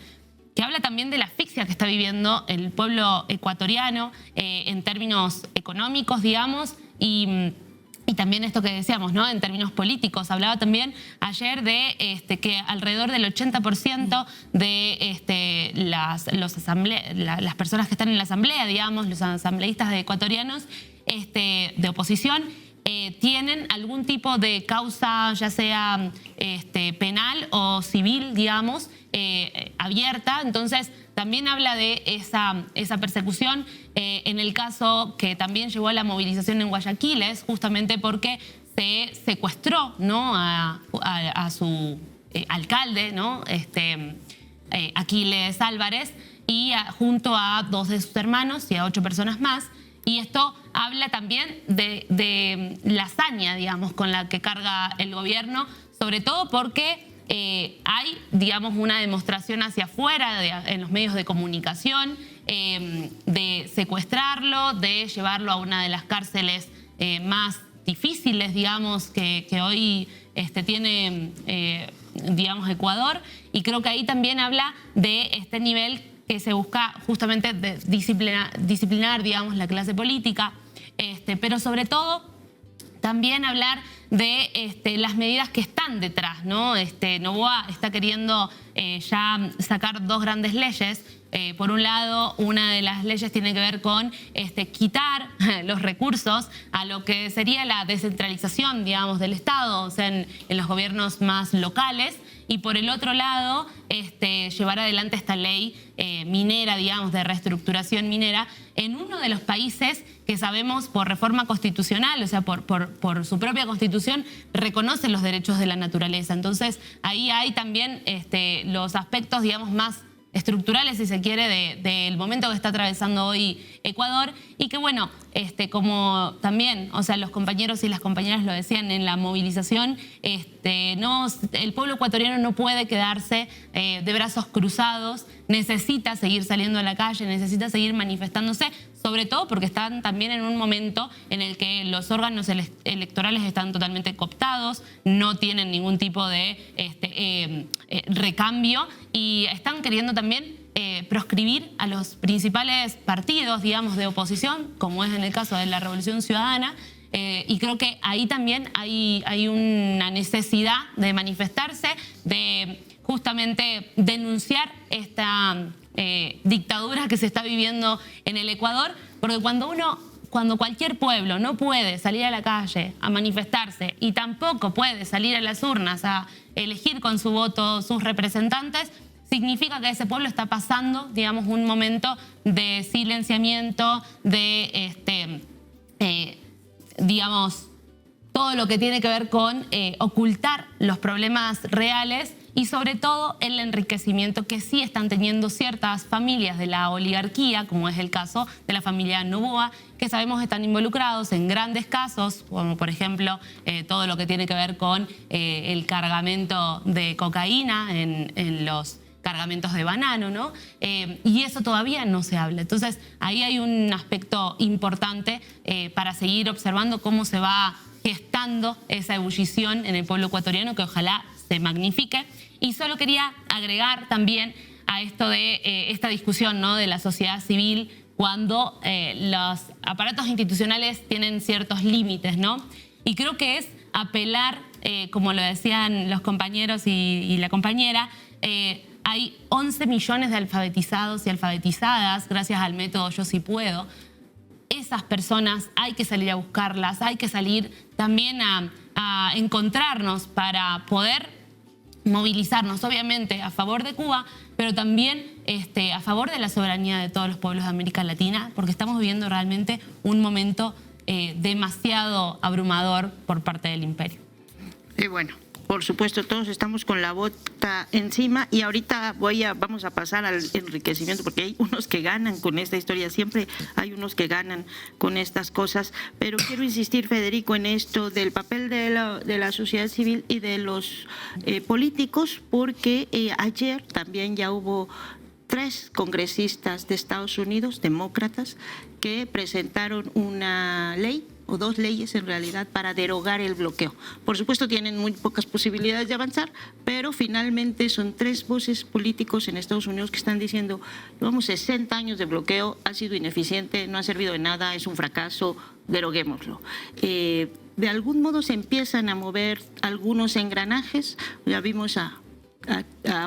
habla también de la asfixia que está viviendo el pueblo ecuatoriano en términos económicos, digamos, y también esto que decíamos, ¿no?, en términos políticos. Hablaba también ayer de que alrededor del 80% de las personas que están en la asamblea, digamos, los asambleístas ecuatorianos de oposición, tienen algún tipo de causa, ya sea penal o civil, digamos, abierta. Entonces, también habla de esa persecución. En el caso que también llevó a la movilización en Guayaquil, es justamente porque se secuestró, ¿no?, a su alcalde, ¿no?, Aquiles Álvarez, y junto a 2 de sus hermanos y a 8 personas más. Y esto habla también de la hazaña, digamos, con la que carga el gobierno, sobre todo porque hay, digamos, una demostración hacia afuera en los medios de comunicación de secuestrarlo, de llevarlo a una de las cárceles más difíciles, digamos, que hoy tiene, digamos, Ecuador. Y creo que ahí también habla de este nivel que se busca justamente de disciplinar, digamos, la clase política, pero sobre todo también hablar de las medidas que están detrás, ¿no? Noboa está queriendo ya sacar 2 grandes leyes. Por un lado, una de las leyes tiene que ver con quitar los recursos a lo que sería la descentralización, digamos, del Estado, o sea, en los gobiernos más locales. Y por el otro lado, llevar adelante esta ley minera, digamos, de reestructuración minera, en uno de los países que sabemos por reforma constitucional, o sea, por su propia constitución, reconoce los derechos de la naturaleza. Entonces, ahí hay también los aspectos, digamos, más estructurales, si se quiere, del momento que está atravesando hoy Ecuador, y que, bueno, como también, o sea, los compañeros y las compañeras lo decían en la movilización, el pueblo ecuatoriano no puede quedarse de brazos cruzados, necesita seguir saliendo a la calle, necesita seguir manifestándose, sobre todo porque están también en un momento en el que los órganos electorales están totalmente cooptados, no tienen ningún tipo de recambio, y están queriendo también proscribir a los principales partidos, digamos, de oposición, como es en el caso de la Revolución Ciudadana, y creo que ahí también hay una necesidad de manifestarse, de justamente denunciar esta dictadura que se está viviendo en el Ecuador, porque cuando cualquier pueblo no puede salir a la calle a manifestarse y tampoco puede salir a las urnas a elegir con su voto sus representantes, significa que ese pueblo está pasando, digamos, un momento de silenciamiento, de, digamos, todo lo que tiene que ver con ocultar los problemas reales, y sobre todo el enriquecimiento que sí están teniendo ciertas familias de la oligarquía, como es el caso de la familia Noboa, que sabemos están involucrados en grandes casos, como por ejemplo todo lo que tiene que ver con el cargamento de cocaína en los cargamentos de banano, ¿no? Y eso todavía no se habla. Entonces, ahí hay un aspecto importante para seguir observando cómo se va gestando esa ebullición en el pueblo ecuatoriano, que ojalá se magnifique. Y solo quería agregar también a esto de esta discusión, ¿no?, de la sociedad civil, cuando los aparatos institucionales tienen ciertos límites, ¿no? Y creo que es apelar, como lo decían los compañeros y la compañera, hay 11 millones de alfabetizados y alfabetizadas gracias al método Yo Sí Puedo. Esas personas hay que salir a buscarlas, hay que salir también a encontrarnos para poder movilizarnos, obviamente, a favor de Cuba, pero también a favor de la soberanía de todos los pueblos de América Latina, porque estamos viviendo realmente un momento demasiado abrumador por parte del imperio. Y bueno, por supuesto, todos estamos con la bota encima y ahorita vamos a pasar al enriquecimiento, porque hay unos que ganan con esta historia, siempre hay unos que ganan con estas cosas, pero quiero insistir, Federico, en esto del papel de la sociedad civil y de los políticos, porque ayer también ya hubo 3 congresistas de Estados Unidos, demócratas, que presentaron una ley, o 2 leyes en realidad, para derogar el bloqueo. Por supuesto tienen muy pocas posibilidades de avanzar, pero finalmente son 3 voces políticos en Estados Unidos que están diciendo: llevamos 60 años de bloqueo, ha sido ineficiente, no ha servido de nada, es un fracaso, deroguémoslo. De algún modo se empiezan a mover algunos engranajes. Ya vimos a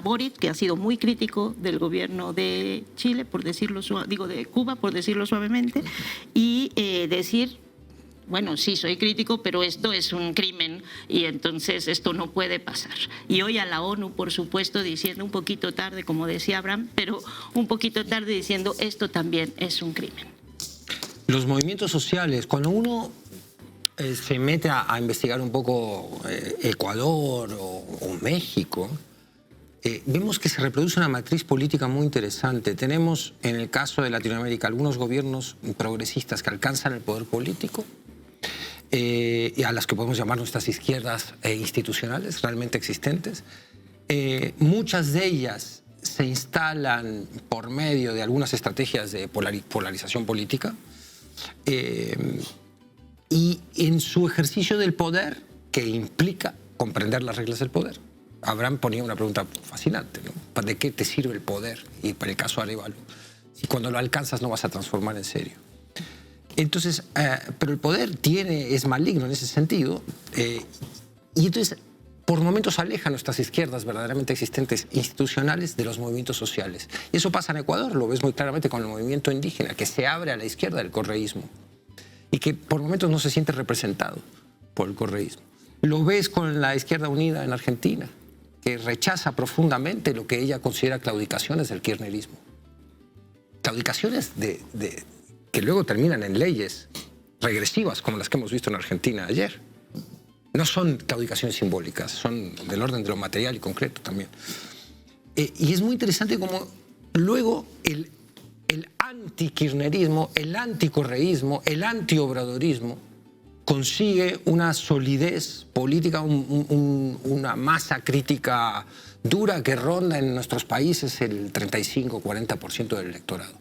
Boric, que ha sido muy crítico del gobierno de Chile, por decirlo de Cuba, por decirlo suavemente, y decir: bueno, sí, soy crítico, pero esto es un crimen y entonces esto no puede pasar. Y hoy a la ONU, por supuesto, diciendo un poquito tarde, como decía Abraham, pero un poquito tarde diciendo: esto también es un crimen. Los movimientos sociales, cuando uno se mete a investigar un poco Ecuador o México, vemos que se reproduce una matriz política muy interesante. Tenemos, en el caso de Latinoamérica, algunos gobiernos progresistas que alcanzan el poder político, y a las que podemos llamar nuestras izquierdas institucionales realmente existentes. Muchas de ellas se instalan por medio de algunas estrategias de polarización política, y en su ejercicio del poder, que implica comprender las reglas del poder. Abraham ponía una pregunta fascinante, ¿no? ¿De qué te sirve el poder? Y para el caso Arévalo, si cuando lo alcanzas no vas a transformar en serio. Entonces, pero el poder es maligno en ese sentido, y entonces por momentos aleja a nuestras izquierdas verdaderamente existentes institucionales de los movimientos sociales. Y eso pasa en Ecuador, lo ves muy claramente con el movimiento indígena, que se abre a la izquierda del correísmo y que por momentos no se siente representado por el correísmo. Lo ves con la Izquierda Unida en Argentina, que rechaza profundamente lo que ella considera claudicaciones del kirchnerismo. Claudicaciones que luego terminan en leyes regresivas, como las que hemos visto en Argentina ayer. No son claudicaciones simbólicas, son del orden de lo material y concreto también. Y es muy interesante cómo luego el anti-kirchnerismo, el anticorreísmo, el antiobradorismo consigue una solidez política, una masa crítica dura que ronda en nuestros países el 35-40% del electorado.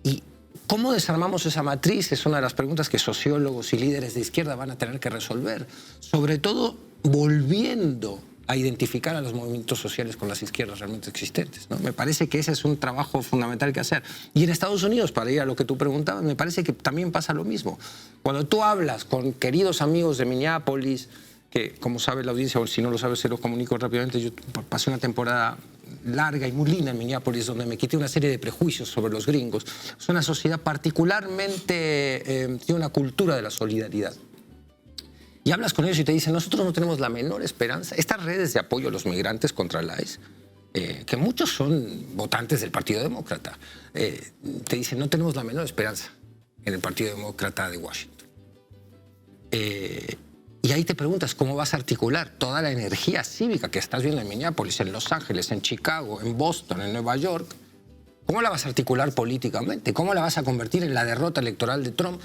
Y ¿cómo desarmamos esa matriz? Es una de las preguntas que sociólogos y líderes de izquierda van a tener que resolver, sobre todo volviendo a identificar a los movimientos sociales con las izquierdas realmente existentes, ¿no? Me parece que ese es un trabajo fundamental que hacer. Y en Estados Unidos, para ir a lo que tú preguntabas, me parece que también pasa lo mismo. Cuando tú hablas con queridos amigos de Minneapolis, que como sabe la audiencia, o si no lo sabe se lo comunico rápidamente, yo pasé una temporada larga y muy linda en Minneapolis, donde me quité una serie de prejuicios sobre los gringos. Es una sociedad particularmente, tiene una cultura de la solidaridad. Y hablas con ellos y te dicen: nosotros no tenemos la menor esperanza. Estas redes de apoyo a los migrantes contra el ICE, que muchos son votantes del Partido Demócrata, te dicen: no tenemos la menor esperanza en el Partido Demócrata de Washington. Y ahí te preguntas cómo vas a articular toda la energía cívica que estás viendo en Minneapolis, en Los Ángeles, en Chicago, en Boston, en Nueva York. ¿Cómo la vas a articular políticamente? ¿Cómo la vas a convertir en la derrota electoral de Trump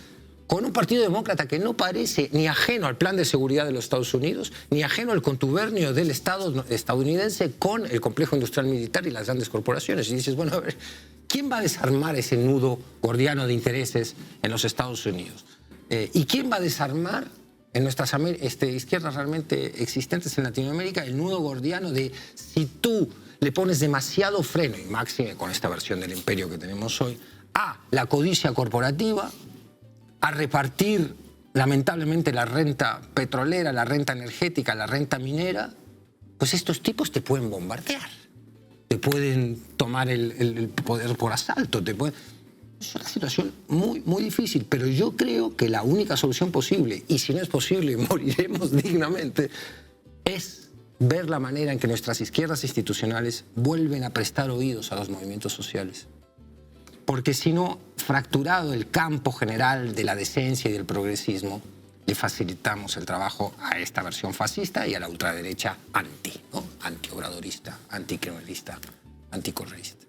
con un partido demócrata que no parece ni ajeno al plan de seguridad de los Estados Unidos, ni ajeno al contubernio del Estado estadounidense con el complejo industrial militar y las grandes corporaciones? Y dices, bueno, a ver, ¿quién va a desarmar ese nudo gordiano de intereses en los Estados Unidos? ¿Y quién va a desarmar en nuestras izquierdas realmente existentes en Latinoamérica el nudo gordiano de si tú le pones demasiado freno, y máxime con esta versión del imperio que tenemos hoy, a la codicia corporativa, a repartir lamentablemente la renta petrolera, la renta energética, la renta minera, pues estos tipos te pueden bombardear, te pueden tomar el poder por asalto, Es una situación muy, muy difícil, pero yo creo que la única solución posible, y si no es posible moriremos dignamente, es ver la manera en que nuestras izquierdas institucionales vuelven a prestar oídos a los movimientos sociales. Porque si no, fracturado el campo general de la decencia y del progresismo, le facilitamos el trabajo a esta versión fascista y a la ultraderecha anti-obradorista, anticriminalista, anticorreísta.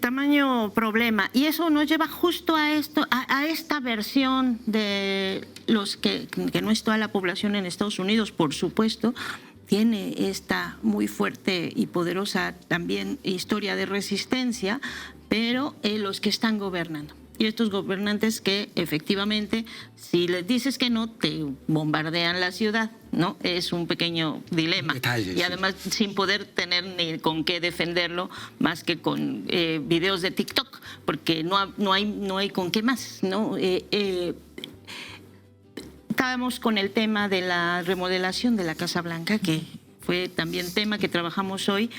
Tamaño problema. Y eso nos lleva justo a esto, a esta versión de los que no es toda la población en Estados Unidos, por supuesto, tiene esta muy fuerte y poderosa también historia de resistencia, pero los que están gobernando. Y estos gobernantes que efectivamente, si les dices que no, te bombardean la ciudad, ¿no? Es un pequeño dilema. Detalles, y además sin poder tener ni con qué defenderlo más que con videos de TikTok, porque no hay con qué más, ¿no? Estábamos con el tema de la remodelación de la Casa Blanca, que fue también tema que trabajamos hoy,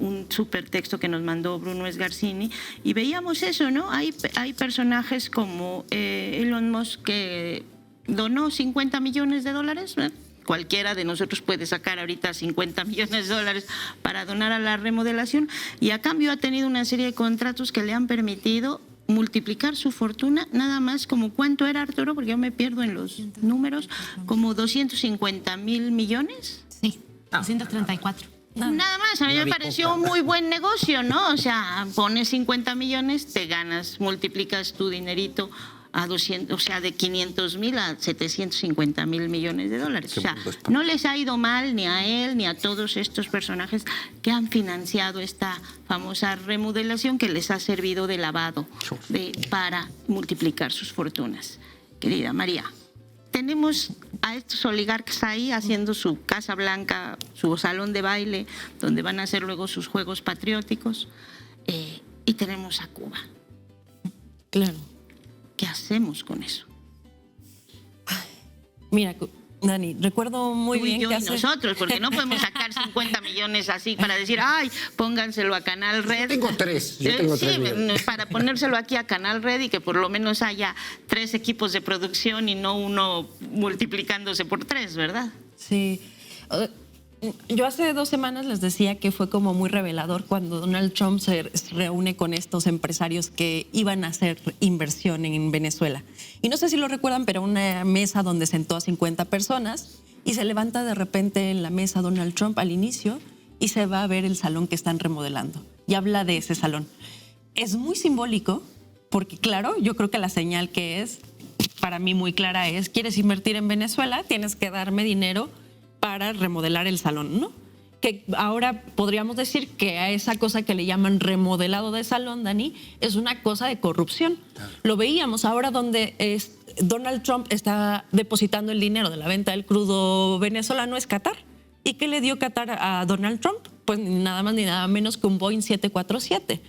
un súper texto que nos mandó Bruno Esgarcini, y veíamos eso, ¿no? Hay personajes como Elon Musk que donó $50 millones, ¿eh? Cualquiera de nosotros puede sacar ahorita $50 millones para donar a la remodelación, y a cambio ha tenido una serie de contratos que le han permitido multiplicar su fortuna, nada más como cuánto era, Arturo, porque yo me pierdo en los números, como 250,000 millones. Sí, 234. Nada más, a mí me pareció un muy buen negocio, ¿no? O sea, pones 50 millones, te ganas, multiplicas tu dinerito a 200, o sea, de 500,000 a 750,000 millones de dólares. O sea, no les ha ido mal ni a él ni a todos estos personajes que han financiado esta famosa remodelación que les ha servido de lavado para multiplicar sus fortunas. Querida María, tenemos a estos oligarcas ahí haciendo su Casa Blanca, su salón de baile, donde van a hacer luego sus juegos patrióticos, y tenemos a Cuba. Claro. ¿Qué hacemos con eso? Mira, Dani, recuerdo muy Tú y bien yo que y hace... nosotros, porque no podemos sacar 50 millones así para decir, ay, pónganselo a Canal Red. Yo tengo tres millones. Para ponérselo aquí a Canal Red y que por lo menos haya 3 equipos de producción y no uno multiplicándose por 3, ¿verdad? Sí. Yo hace 2 semanas les decía que fue como muy revelador cuando Donald Trump se reúne con estos empresarios que iban a hacer inversión en Venezuela. Y no sé si lo recuerdan, pero una mesa donde sentó a 50 personas y se levanta de repente en la mesa Donald Trump al inicio y se va a ver el salón que están remodelando y habla de ese salón. Es muy simbólico porque, claro, yo creo que la señal que es, para mí muy clara es, ¿quieres invertir en Venezuela? Tienes que darme dinero para remodelar el salón, ¿no? Que ahora podríamos decir que a esa cosa que le llaman remodelado de salón, Dani, es una cosa de corrupción. Claro. Lo veíamos ahora donde Donald Trump está depositando el dinero de la venta del crudo venezolano, es Qatar. ¿Y qué le dio Qatar a Donald Trump? Pues ni nada más ni nada menos que un Boeing 747,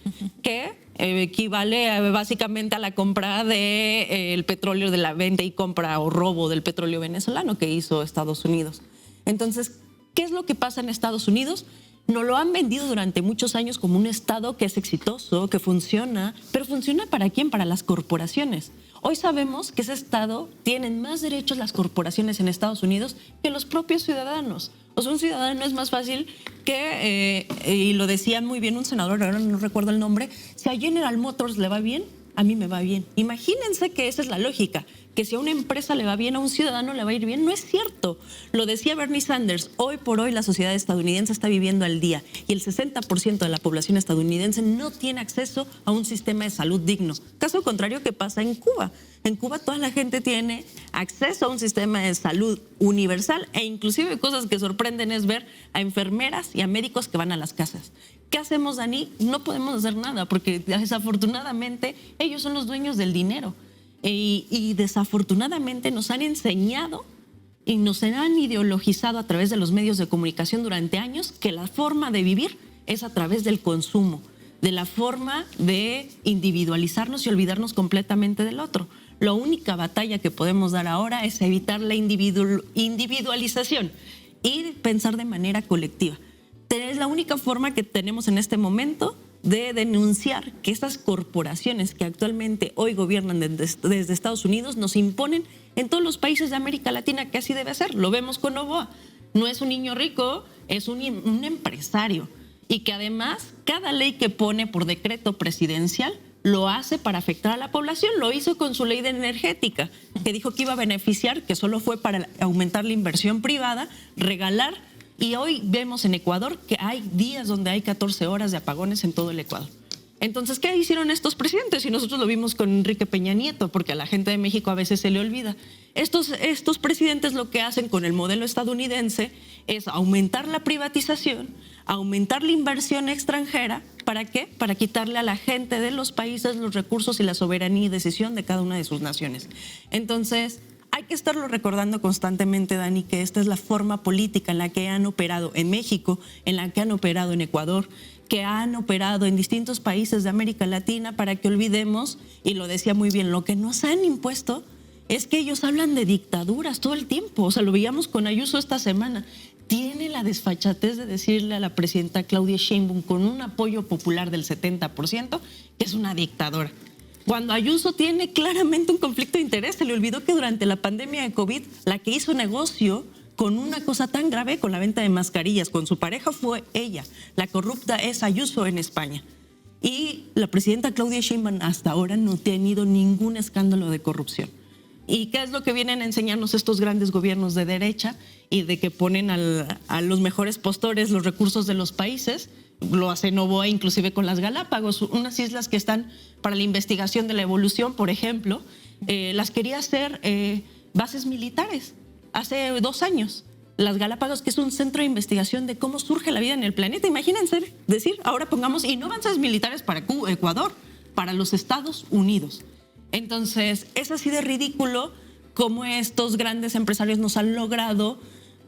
que equivale básicamente a la compra del petróleo, de la venta y compra o robo del petróleo venezolano que hizo Estados Unidos. Entonces, ¿qué es lo que pasa en Estados Unidos? Nos lo han vendido durante muchos años como un Estado que es exitoso, que funciona, pero ¿funciona para quién? Para las corporaciones. Hoy sabemos que ese Estado tienen más derechos las corporaciones en Estados Unidos que los propios ciudadanos. O sea, un ciudadano es más fácil que, y lo decía muy bien un senador, ahora no recuerdo el nombre, si a General Motors le va bien, a mí me va bien. Imagínense que esa es la lógica, que si a una empresa le va bien, a un ciudadano le va a ir bien. No es cierto. Lo decía Bernie Sanders, hoy por hoy la sociedad estadounidense está viviendo al día y el 60% de la población estadounidense no tiene acceso a un sistema de salud digno. Caso contrario que pasa en Cuba. En Cuba toda la gente tiene acceso a un sistema de salud universal e inclusive cosas que sorprenden es ver a enfermeras y a médicos que van a las casas. ¿Qué hacemos, Dani? No podemos hacer nada porque desafortunadamente ellos son los dueños del dinero y desafortunadamente nos han enseñado y nos han ideologizado a través de los medios de comunicación durante años que la forma de vivir es a través del consumo, de la forma de individualizarnos y olvidarnos completamente del otro. La única batalla que podemos dar ahora es evitar la individualización y pensar de manera colectiva. Es la única forma que tenemos en este momento de denunciar que estas corporaciones que actualmente hoy gobiernan desde Estados Unidos nos imponen en todos los países de América Latina que así debe ser. Lo vemos con Novoa. No es un niño rico, es un empresario. Y que además cada ley que pone por decreto presidencial lo hace para afectar a la población. Lo hizo con su ley de energética, que dijo que iba a beneficiar, que solo fue para aumentar la inversión privada, regalar. Y hoy vemos en Ecuador que hay días donde hay 14 horas de apagones en todo el Ecuador. Entonces, ¿qué hicieron estos presidentes? Y nosotros lo vimos con Enrique Peña Nieto, porque a la gente de México a veces se le olvida. Estos presidentes lo que hacen con el modelo estadounidense es aumentar la privatización, aumentar la inversión extranjera. ¿Para qué? Para quitarle a la gente de los países los recursos y la soberanía y decisión de cada una de sus naciones. Entonces, hay que estarlo recordando constantemente, Dani, que esta es la forma política en la que han operado en México, en la que han operado en Ecuador, que han operado en distintos países de América Latina, para que olvidemos, y lo decía muy bien, lo que nos han impuesto es que ellos hablan de dictaduras todo el tiempo. O sea, lo veíamos con Ayuso esta semana. Tiene la desfachatez de decirle a la presidenta Claudia Sheinbaum, con un apoyo popular del 70%, que es una dictadora. Cuando Ayuso tiene claramente un conflicto de interés, se le olvidó que durante la pandemia de COVID, la que hizo negocio con una cosa tan grave, con la venta de mascarillas, con su pareja, fue ella. La corrupta es Ayuso en España. Y la presidenta Claudia Sheinbaum hasta ahora no ha tenido ningún escándalo de corrupción. ¿Y qué es lo que vienen a enseñarnos estos grandes gobiernos de derecha y de que ponen a los mejores postores los recursos de los países? Lo hace Novoa inclusive con las Galápagos, unas islas que están para la investigación de la evolución, por ejemplo, las quería hacer bases militares hace 2 años. Las Galápagos, que es un centro de investigación de cómo surge la vida en el planeta. Imagínense decir, ahora pongamos, y no bases militares para Ecuador, para los Estados Unidos. Entonces, es así de ridículo cómo estos grandes empresarios nos han logrado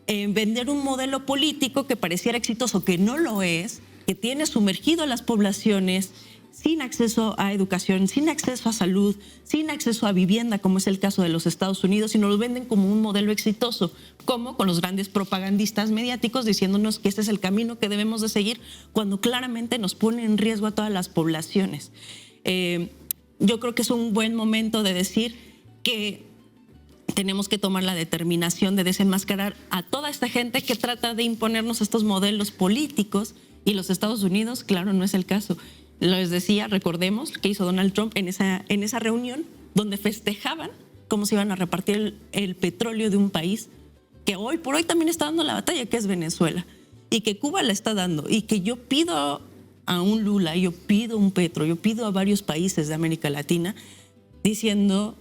vender un modelo político que pareciera exitoso, que no lo es, que tiene sumergido a las poblaciones sin acceso a educación, sin acceso a salud, sin acceso a vivienda, como es el caso de los Estados Unidos, y nos lo venden como un modelo exitoso, como con los grandes propagandistas mediáticos diciéndonos que este es el camino que debemos de seguir, cuando claramente nos pone en riesgo a todas las poblaciones. Yo creo que es un buen momento de decir que tenemos que tomar la determinación de desenmascarar a toda esta gente que trata de imponernos estos modelos políticos, y los Estados Unidos, claro, no es el caso. Les decía, recordemos que hizo Donald Trump en esa reunión donde festejaban cómo se iban a repartir el petróleo de un país que hoy por hoy también está dando la batalla, que es Venezuela, y que Cuba la está dando, y que yo pido a un Lula, yo pido a un Petro, yo pido a varios países de América Latina diciendo: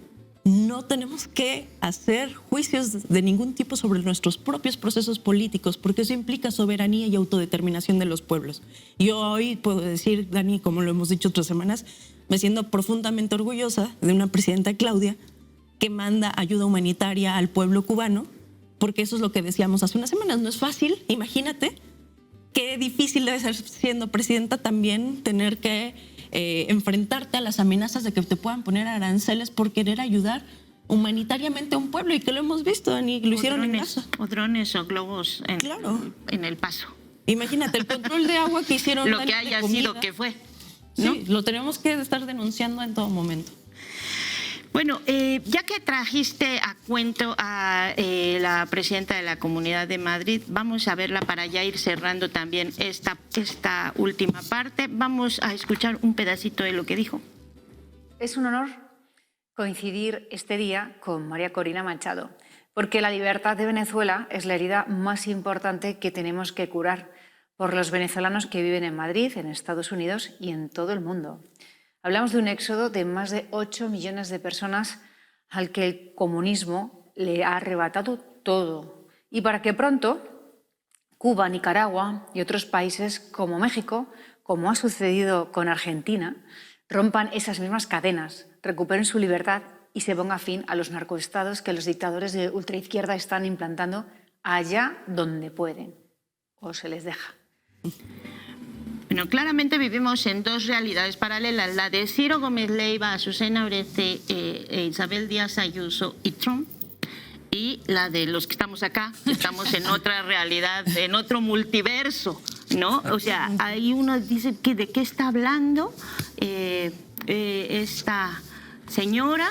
no tenemos que hacer juicios de ningún tipo sobre nuestros propios procesos políticos, porque eso implica soberanía y autodeterminación de los pueblos. Yo hoy puedo decir, Dani, como lo hemos dicho otras semanas, me siento profundamente orgullosa de una presidenta, Claudia, que manda ayuda humanitaria al pueblo cubano, porque eso es lo que decíamos hace unas semanas. No es fácil, imagínate qué difícil debe ser, siendo presidenta, también tener que enfrentarte a las amenazas de que te puedan poner aranceles por querer ayudar humanitariamente a un pueblo, y que lo hemos visto, Dani, lo hicieron en Gaza. O drones o globos en El Paso. Imagínate el control de agua que hicieron. Lo que haya sido que fue, ¿no? Sí, lo tenemos que estar denunciando en todo momento. Bueno, ya que trajiste a cuento a la presidenta de la Comunidad de Madrid, vamos a verla para ya ir cerrando también esta última parte. Vamos a escuchar un pedacito de lo que dijo. Es un honor coincidir este día con María Corina Machado, porque la libertad de Venezuela es la herida más importante que tenemos que curar por los venezolanos que viven en Madrid, en Estados Unidos y en todo el mundo. Hablamos de un éxodo de más de 8 millones de personas al que el comunismo le ha arrebatado todo. Y para que pronto Cuba, Nicaragua y otros países como México, como ha sucedido con Argentina, rompan esas mismas cadenas, recuperen su libertad y se ponga fin a los narcoestados que los dictadores de ultraizquierda están implantando allá donde pueden o se les deja. Bueno, claramente vivimos en dos realidades paralelas, la de Ciro Gómez Leiva, Azucena Oreste, Isabel Díaz Ayuso y Trump, y la de los que estamos acá, que estamos en otra realidad, en otro multiverso, ¿no? O sea, ahí uno dice que de qué está hablando esta señora,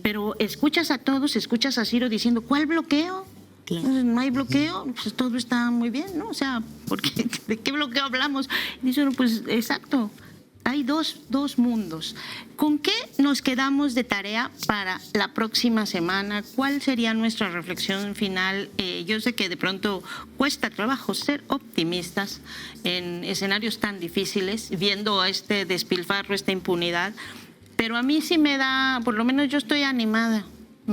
pero escuchas a todos, escuchas a Ciro diciendo, ¿cuál bloqueo? Claro. No hay bloqueo, pues todo está muy bien, ¿no? O sea, porque ¿de qué bloqueo hablamos? Y dicen, pues exacto, hay dos mundos. ¿Con qué nos quedamos de tarea para la próxima semana? ¿Cuál sería nuestra reflexión final? Yo sé que de pronto cuesta trabajo ser optimistas en escenarios tan difíciles, viendo este despilfarro, esta impunidad, pero a mí sí me da, por lo menos yo estoy animada.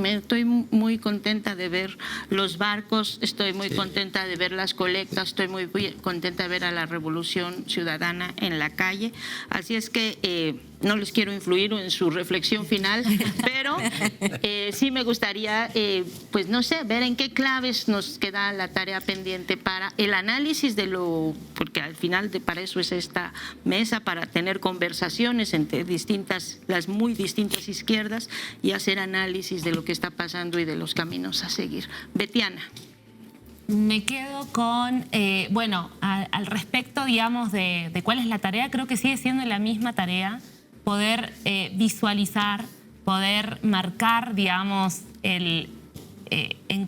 Estoy muy contenta de ver los barcos, estoy muy contenta de ver las colectas, estoy muy contenta de ver a la Revolución Ciudadana en la calle. Así es que no les quiero influir en su reflexión final, pero sí me gustaría, pues no sé, ver en qué claves nos queda la tarea pendiente para el análisis de lo, porque al final para eso es esta mesa, para tener conversaciones entre las muy distintas izquierdas y hacer análisis de lo que está pasando y de los caminos a seguir. Betiana. Me quedo con, bueno, al respecto, digamos, de cuál es la tarea, creo que sigue siendo la misma tarea, poder visualizar, poder marcar, digamos, en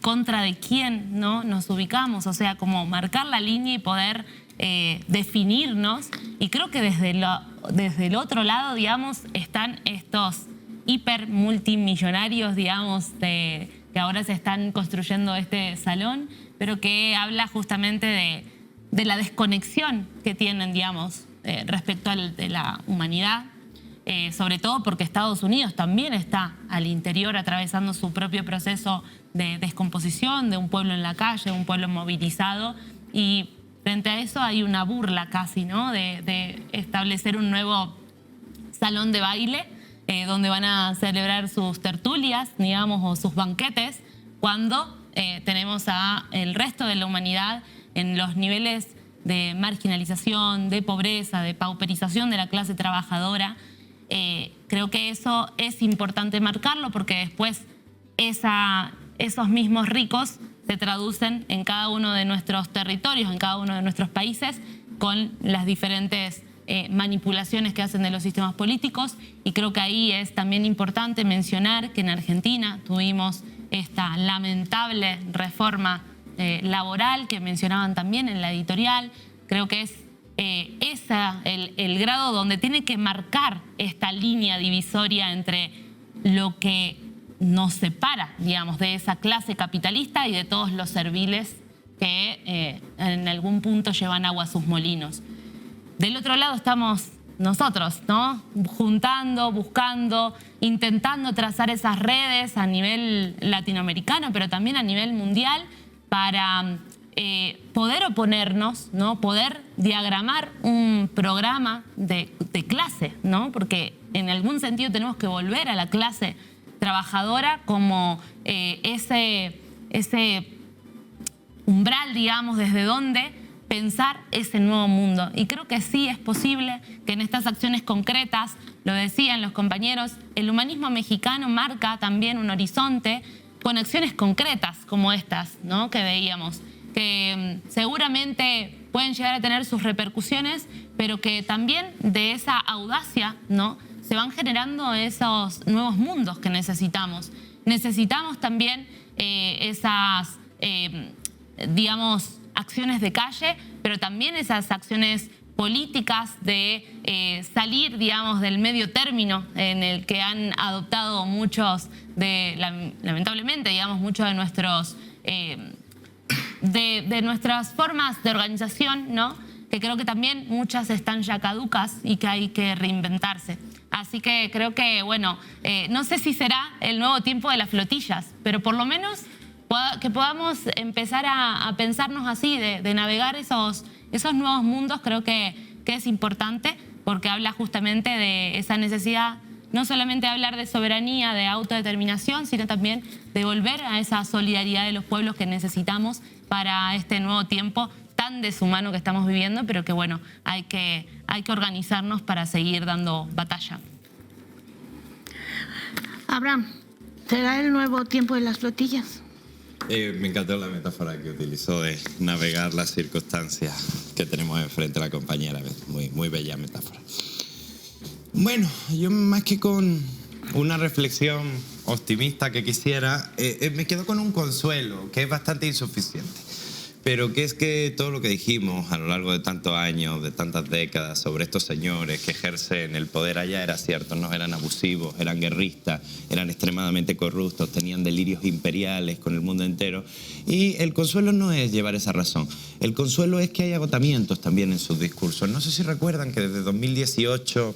contra de quién, ¿no?, nos ubicamos, o sea, como marcar la línea y poder definirnos. Y creo que desde el otro lado, digamos, están estos hiper multimillonarios, digamos, que ahora se están construyendo este salón, pero que habla justamente de la desconexión que tienen, digamos, respecto de la humanidad, sobre todo porque Estados Unidos también está al interior atravesando su propio proceso de descomposición, de un pueblo en la calle, un pueblo movilizado, y frente a eso hay una burla casi, ¿no?, de establecer un nuevo salón de baile donde van a celebrar sus tertulias, digamos, o sus banquetes, cuando tenemos a el resto de la humanidad en los niveles de marginalización, de pobreza, de pauperización de la clase trabajadora. Creo que eso es importante marcarlo porque después esos mismos ricos se traducen en cada uno de nuestros territorios, en cada uno de nuestros países, con las diferentes manipulaciones que hacen de los sistemas políticos. Y creo que ahí es también importante mencionar que en Argentina tuvimos esta lamentable reforma laboral que mencionaban también en la editorial. Creo que es el grado donde tiene que marcar esta línea divisoria entre lo que nos separa, digamos, de esa clase capitalista y de todos los serviles que en algún punto llevan agua a sus molinos. Del otro lado estamos nosotros, ¿no?, juntando, buscando, intentando trazar esas redes a nivel latinoamericano, pero también a nivel mundial, para poder oponernos, ¿no?, poder diagramar un programa de clase, ¿no?, porque en algún sentido tenemos que volver a la clase trabajadora como ese umbral, digamos, desde donde pensar ese nuevo mundo. Y creo que sí es posible que en estas acciones concretas, lo decían los compañeros, el humanismo mexicano marca también un horizonte con acciones concretas como estas, ¿no?, que veíamos, que seguramente pueden llegar a tener sus repercusiones, pero que también de esa audacia, ¿no?, se van generando esos nuevos mundos que necesitamos. Necesitamos también esas, digamos, acciones de calle, pero también esas acciones políticas de salir, digamos, del medio término en el que han adoptado muchos lamentablemente, digamos, muchos de nuestros de nuestras formas de organización, ¿no? Que creo que también muchas están ya caducas y que hay que reinventarse. Así que creo que, bueno, no sé si será el nuevo tiempo de las flotillas, pero por lo menos que podamos empezar a pensarnos así, de navegar esos nuevos mundos, creo que es importante, porque habla justamente de esa necesidad, no solamente de hablar de soberanía, de autodeterminación, sino también de volver a esa solidaridad de los pueblos que necesitamos para este nuevo tiempo tan deshumano que estamos viviendo, pero que, bueno, hay que organizarnos para seguir dando batalla. Abraham, ¿será el nuevo tiempo de las flotillas? Me encantó la metáfora que utilizó de navegar las circunstancias que tenemos enfrente a la compañera. Muy, muy bella metáfora. Bueno, yo más que con una reflexión optimista que quisiera, me quedo con un consuelo que es bastante insuficiente. Pero que es que todo lo que dijimos a lo largo de tantos años, de tantas décadas, sobre estos señores que ejercen el poder allá era cierto, ¿no? Eran abusivos, eran guerristas, eran extremadamente corruptos, tenían delirios imperiales con el mundo entero. Y el consuelo no es llevar esa razón. El consuelo es que hay agotamientos también en sus discursos. No sé si recuerdan que desde 2018...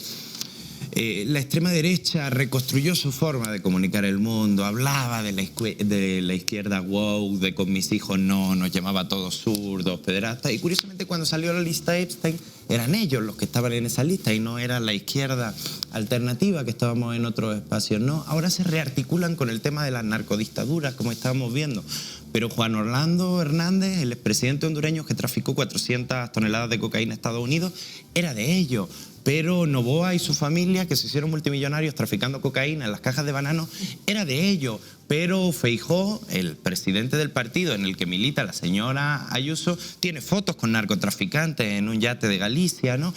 la extrema derecha reconstruyó su forma de comunicar el mundo, hablaba de la izquierda woke, de con mis hijos no, nos llamaba a todos zurdos, pederastas, y curiosamente cuando salió la lista Epstein eran ellos los que estaban en esa lista y no era la izquierda alternativa que estábamos en otros espacios, no. Ahora se rearticulan con el tema de las narcodictaduras, como estábamos viendo. Pero Juan Orlando Hernández, el expresidente hondureño que traficó 400 toneladas de cocaína a Estados Unidos, era de ellos. Pero Noboa y su familia, que se hicieron multimillonarios traficando cocaína en las cajas de banano, era de ellos. Pero Feijóo, el presidente del partido en el que milita la señora Ayuso, tiene fotos con narcotraficantes en un yate de Galicia, ¿no?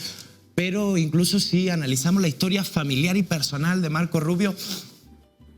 Pero incluso si analizamos la historia familiar y personal de Marco Rubio,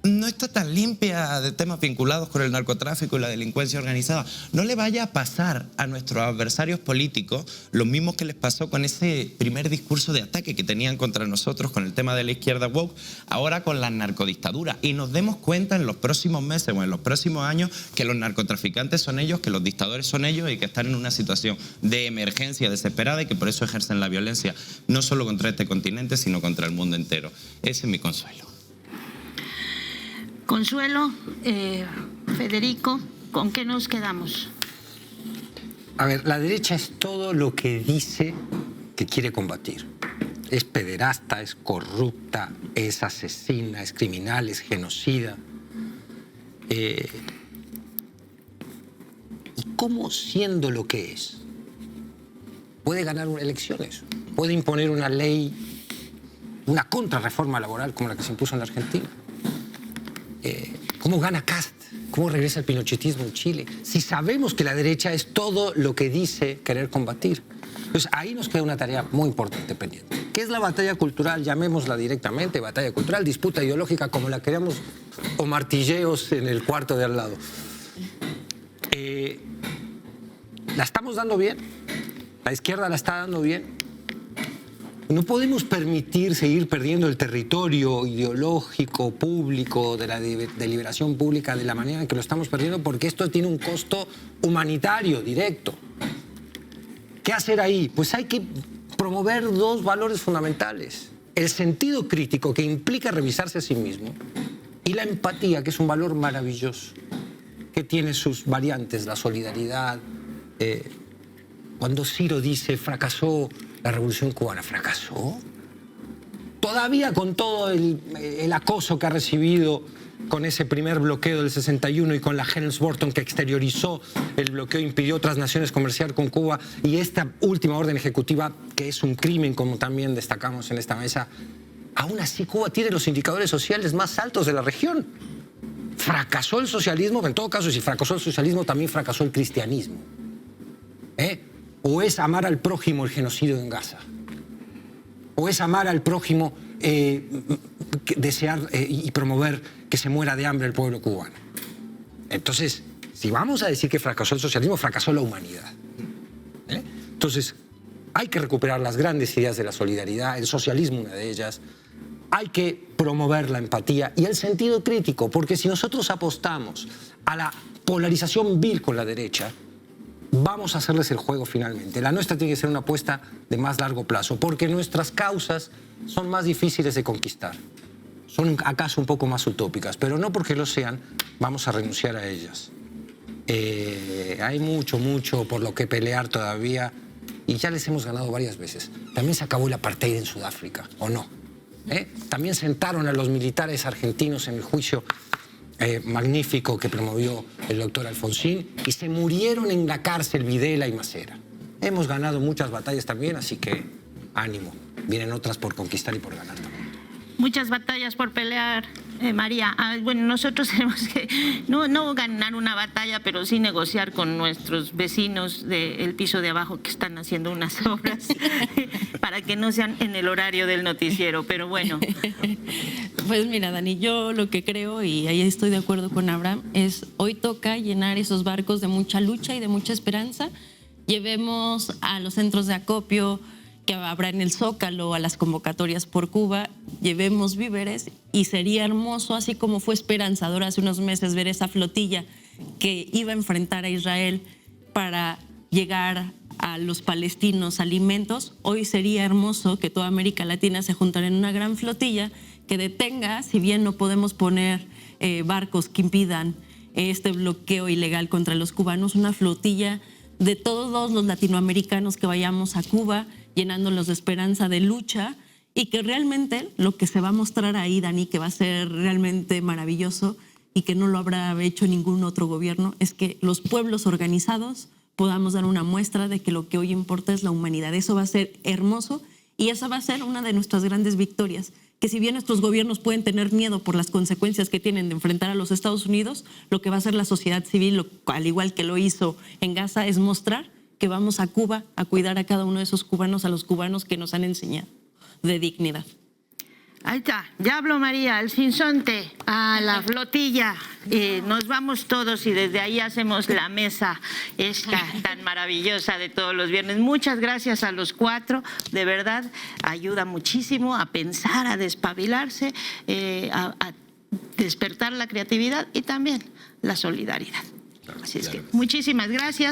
no está tan limpia de temas vinculados con el narcotráfico y la delincuencia organizada. No le vaya a pasar a nuestros adversarios políticos lo mismo que les pasó con ese primer discurso de ataque que tenían contra nosotros con el tema de la izquierda woke, ahora con las narcodictaduras. Y nos demos cuenta en los próximos meses o en los próximos años que los narcotraficantes son ellos, que los dictadores son ellos y que están en una situación de emergencia desesperada y que por eso ejercen la violencia, no solo contra este continente, sino contra el mundo entero. Ese es mi consuelo. Consuelo, Federico, ¿con qué nos quedamos? A ver, la derecha es todo lo que dice que quiere combatir. Es pederasta, es corrupta, es asesina, es criminal, es genocida. ¿Y cómo, siendo lo que es, puede ganar elecciones? Puede imponer una ley, una contrarreforma laboral como la que se impuso en la Argentina. ¿Cómo gana Kast? ¿Cómo regresa el pinochetismo en Chile? Si sabemos que la derecha es todo lo que dice querer combatir. Entonces ahí nos queda una tarea muy importante pendiente. ¿Qué es la batalla cultural? Llamémosla directamente, batalla cultural, disputa ideológica como la queramos, o martilleos en el cuarto de al lado. ¿La estamos dando bien? ¿La izquierda la está dando bien? No podemos permitir seguir perdiendo el territorio ideológico, público, de la deliberación pública de la manera en que lo estamos perdiendo, porque esto tiene un costo humanitario directo. ¿Qué hacer ahí? Pues hay que promover dos valores fundamentales. El sentido crítico, que implica revisarse a sí mismo, y la empatía, que es un valor maravilloso, que tiene sus variantes, la solidaridad. Cuando Ciro dice, fracasó la Revolución Cubana, ¿fracasó? Todavía con todo el acoso que ha recibido con ese primer bloqueo del 61 y con la Helms-Burton que exteriorizó el bloqueo, impidió a otras naciones comerciar con Cuba, y esta última orden ejecutiva, que es un crimen, como también destacamos en esta mesa, aún así Cuba tiene los indicadores sociales más altos de la región. ¿Fracasó el socialismo? En todo caso, si fracasó el socialismo, también fracasó el cristianismo. ¿O es amar al prójimo el genocidio en Gaza? ¿O es amar al prójimo desear y promover que se muera de hambre el pueblo cubano? Entonces, si vamos a decir que fracasó el socialismo, fracasó la humanidad. Entonces, Hay que recuperar las grandes ideas de la solidaridad, el socialismo una de ellas. Hay que promover la empatía y el sentido crítico, porque si nosotros apostamos a la polarización vil con la derecha, vamos a hacerles el juego finalmente. La nuestra tiene que ser una apuesta de más largo plazo, porque nuestras causas son más difíciles de conquistar. Son acaso un poco más utópicas, pero no porque lo sean, vamos a renunciar a ellas. Hay mucho por lo que pelear todavía y ya les hemos ganado varias veces. También se acabó el apartheid en Sudáfrica, ¿o no? También sentaron a los militares argentinos en el juicio magnífico que promovió el doctor Alfonsín y se murieron en la cárcel Videla y Macera. Hemos ganado muchas batallas también, así que ánimo. Vienen otras por conquistar y por ganar también. Muchas batallas por pelear, María. Bueno, nosotros tenemos que no ganar una batalla, pero sí negociar con nuestros vecinos del piso de abajo que están haciendo unas obras para que no sean en el horario del noticiero, pero bueno. Pues mira, Dani, yo lo que creo, y ahí estoy de acuerdo con Abraham, es hoy toca llenar esos barcos de mucha lucha y de mucha esperanza. Llevemos a los centros de acopio que habrá en el Zócalo, a las convocatorias por Cuba, llevemos víveres y sería hermoso, así como fue esperanzador hace unos meses ver esa flotilla que iba a enfrentar a Israel para llegar a los palestinos alimentos. Hoy sería hermoso que toda América Latina se juntara en una gran flotilla que detenga, si bien no podemos poner barcos que impidan este bloqueo ilegal contra los cubanos, una flotilla de todos los latinoamericanos que vayamos a Cuba, llenándolos de esperanza, de lucha, y que realmente lo que se va a mostrar ahí, Dani, que va a ser realmente maravilloso y que no lo habrá hecho ningún otro gobierno, es que los pueblos organizados podamos dar una muestra de que lo que hoy importa es la humanidad. Eso va a ser hermoso y esa va a ser una de nuestras grandes victorias, que si bien nuestros gobiernos pueden tener miedo por las consecuencias que tienen de enfrentar a los Estados Unidos, lo que va a hacer la sociedad civil, al igual que lo hizo en Gaza, es mostrar que vamos a Cuba a cuidar a cada uno de esos cubanos, a los cubanos que nos han enseñado de dignidad. Ahí está, ya habló María, el sinsonte, a la flotilla. Nos vamos todos y desde ahí hacemos la mesa esta tan maravillosa de todos los viernes. Muchas gracias a los cuatro, de verdad, ayuda muchísimo a pensar, a despabilarse, a despertar la creatividad y también la solidaridad. Así es que muchísimas gracias.